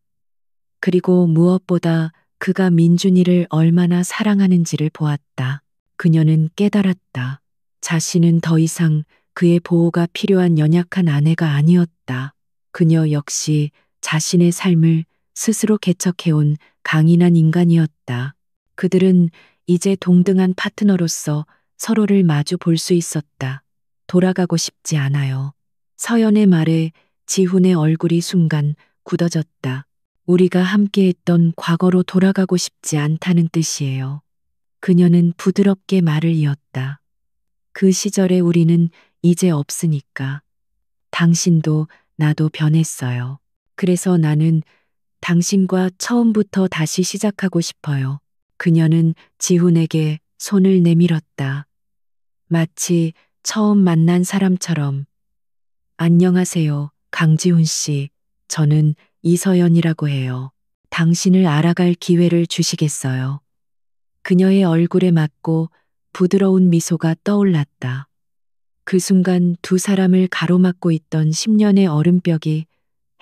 [SPEAKER 1] 그리고 무엇보다 그가 민준이를 얼마나 사랑하는지를 보았다. 그녀는 깨달았다. 자신은 더 이상 그의 보호가 필요한 연약한 아내가 아니었다. 그녀 역시 자신의 삶을 스스로 개척해온 강인한 인간이었다. 그들은 이제 동등한 파트너로서 서로를 마주 볼 수 있었다. 돌아가고 싶지 않아요. 서연의 말에 지훈의 얼굴이 순간 굳어졌다. 우리가 함께했던 과거로 돌아가고 싶지 않다는 뜻이에요. 그녀는 부드럽게 말을 이었다. 그 시절에 우리는 이제 없으니까. 당신도 나도 변했어요. 그래서 나는 당신과 처음부터 다시 시작하고 싶어요. 그녀는 지훈에게 손을 내밀었다. 마치 처음 만난 사람처럼. 안녕하세요, 강지훈 씨. 저는 이서연이라고 해요. 당신을 알아갈 기회를 주시겠어요? 그녀의 얼굴에 맞고 부드러운 미소가 떠올랐다. 그 순간 두 사람을 가로막고 있던 10년의 얼음벽이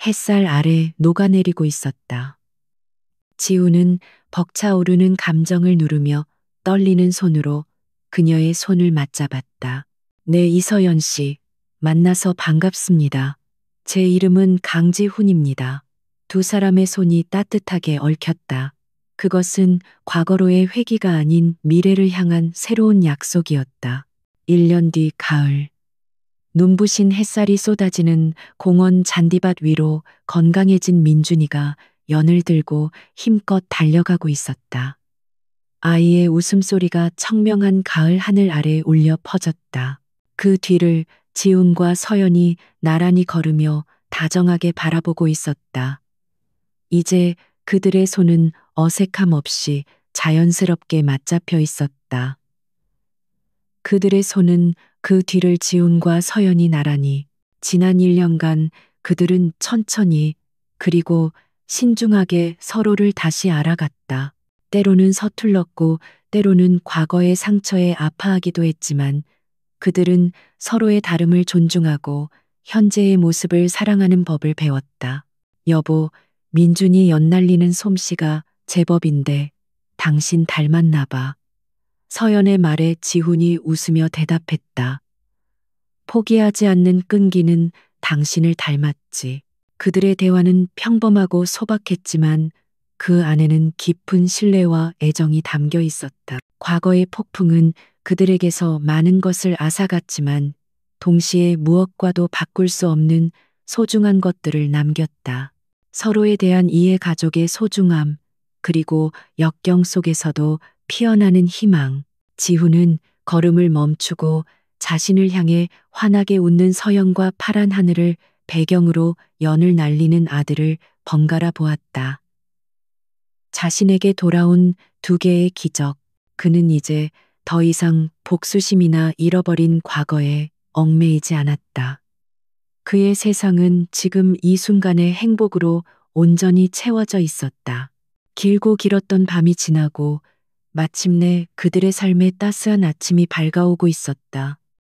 [SPEAKER 1] 햇살 아래 녹아내리고 있었다. 지우는 벅차오르는 감정을 누르며 떨리는 손으로 그녀의 손을 맞잡았다. 네, 이서연 씨. 만나서 반갑습니다. 제 이름은 강지훈입니다. 두 사람의 손이 따뜻하게 얽혔다. 그것은 과거로의 회귀가 아닌 미래를 향한 새로운 약속이었다. 1년 뒤 가을. 눈부신 햇살이 쏟아지는 공원 잔디밭 위로 건강해진 민준이가 연을 들고 힘껏 달려가고 있었다. 아이의 웃음소리가 청명한 가을 하늘 아래 울려 퍼졌다. 그 뒤를 지훈과 서연이 나란히 걸으며 다정하게 바라보고 있었다. 이제 그들의 손은 어색함 없이 자연스럽게 맞잡혀 있었다. 그들의 손은 그 뒤를 지훈과 서연이 나란히. 지난 1년간 그들은 천천히 그리고 신중하게 서로를 다시 알아갔다. 때로는 서툴렀고 때로는 과거의 상처에 아파하기도 했지만 그들은 서로의 다름을 존중하고 현재의 모습을 사랑하는 법을 배웠다. 여보, 민준이 연날리는 솜씨가 제법인데 당신 닮았나 봐. 서연의 말에 지훈이 웃으며 대답했다. 포기하지 않는 끈기는 당신을 닮았지. 그들의 대화는 평범하고 소박했지만 그 안에는 깊은 신뢰와 애정이 담겨 있었다. 과거의 폭풍은 그들에게서 많은 것을 앗아갔지만 동시에 무엇과도 바꿀 수 없는 소중한 것들을 남겼다. 서로에 대한 이해, 가족의 소중함, 그리고 역경 속에서도 피어나는 희망. 지훈은 걸음을 멈추고 자신을 향해 환하게 웃는 서영과 파란 하늘을 배경으로 연을 날리는 아들을 번갈아 보았다. 자신에게 돌아온 두 개의 기적. 그는 이제 더 이상 복수심이나 잃어버린 과거에 얽매이지 않았다. 그의 세상은 지금 이 순간의 행복으로 온전히 채워져 있었다. 길고 길었던 밤이 지나고 마침내 그들의 삶에 따스한 아침이 밝아오고 있었다.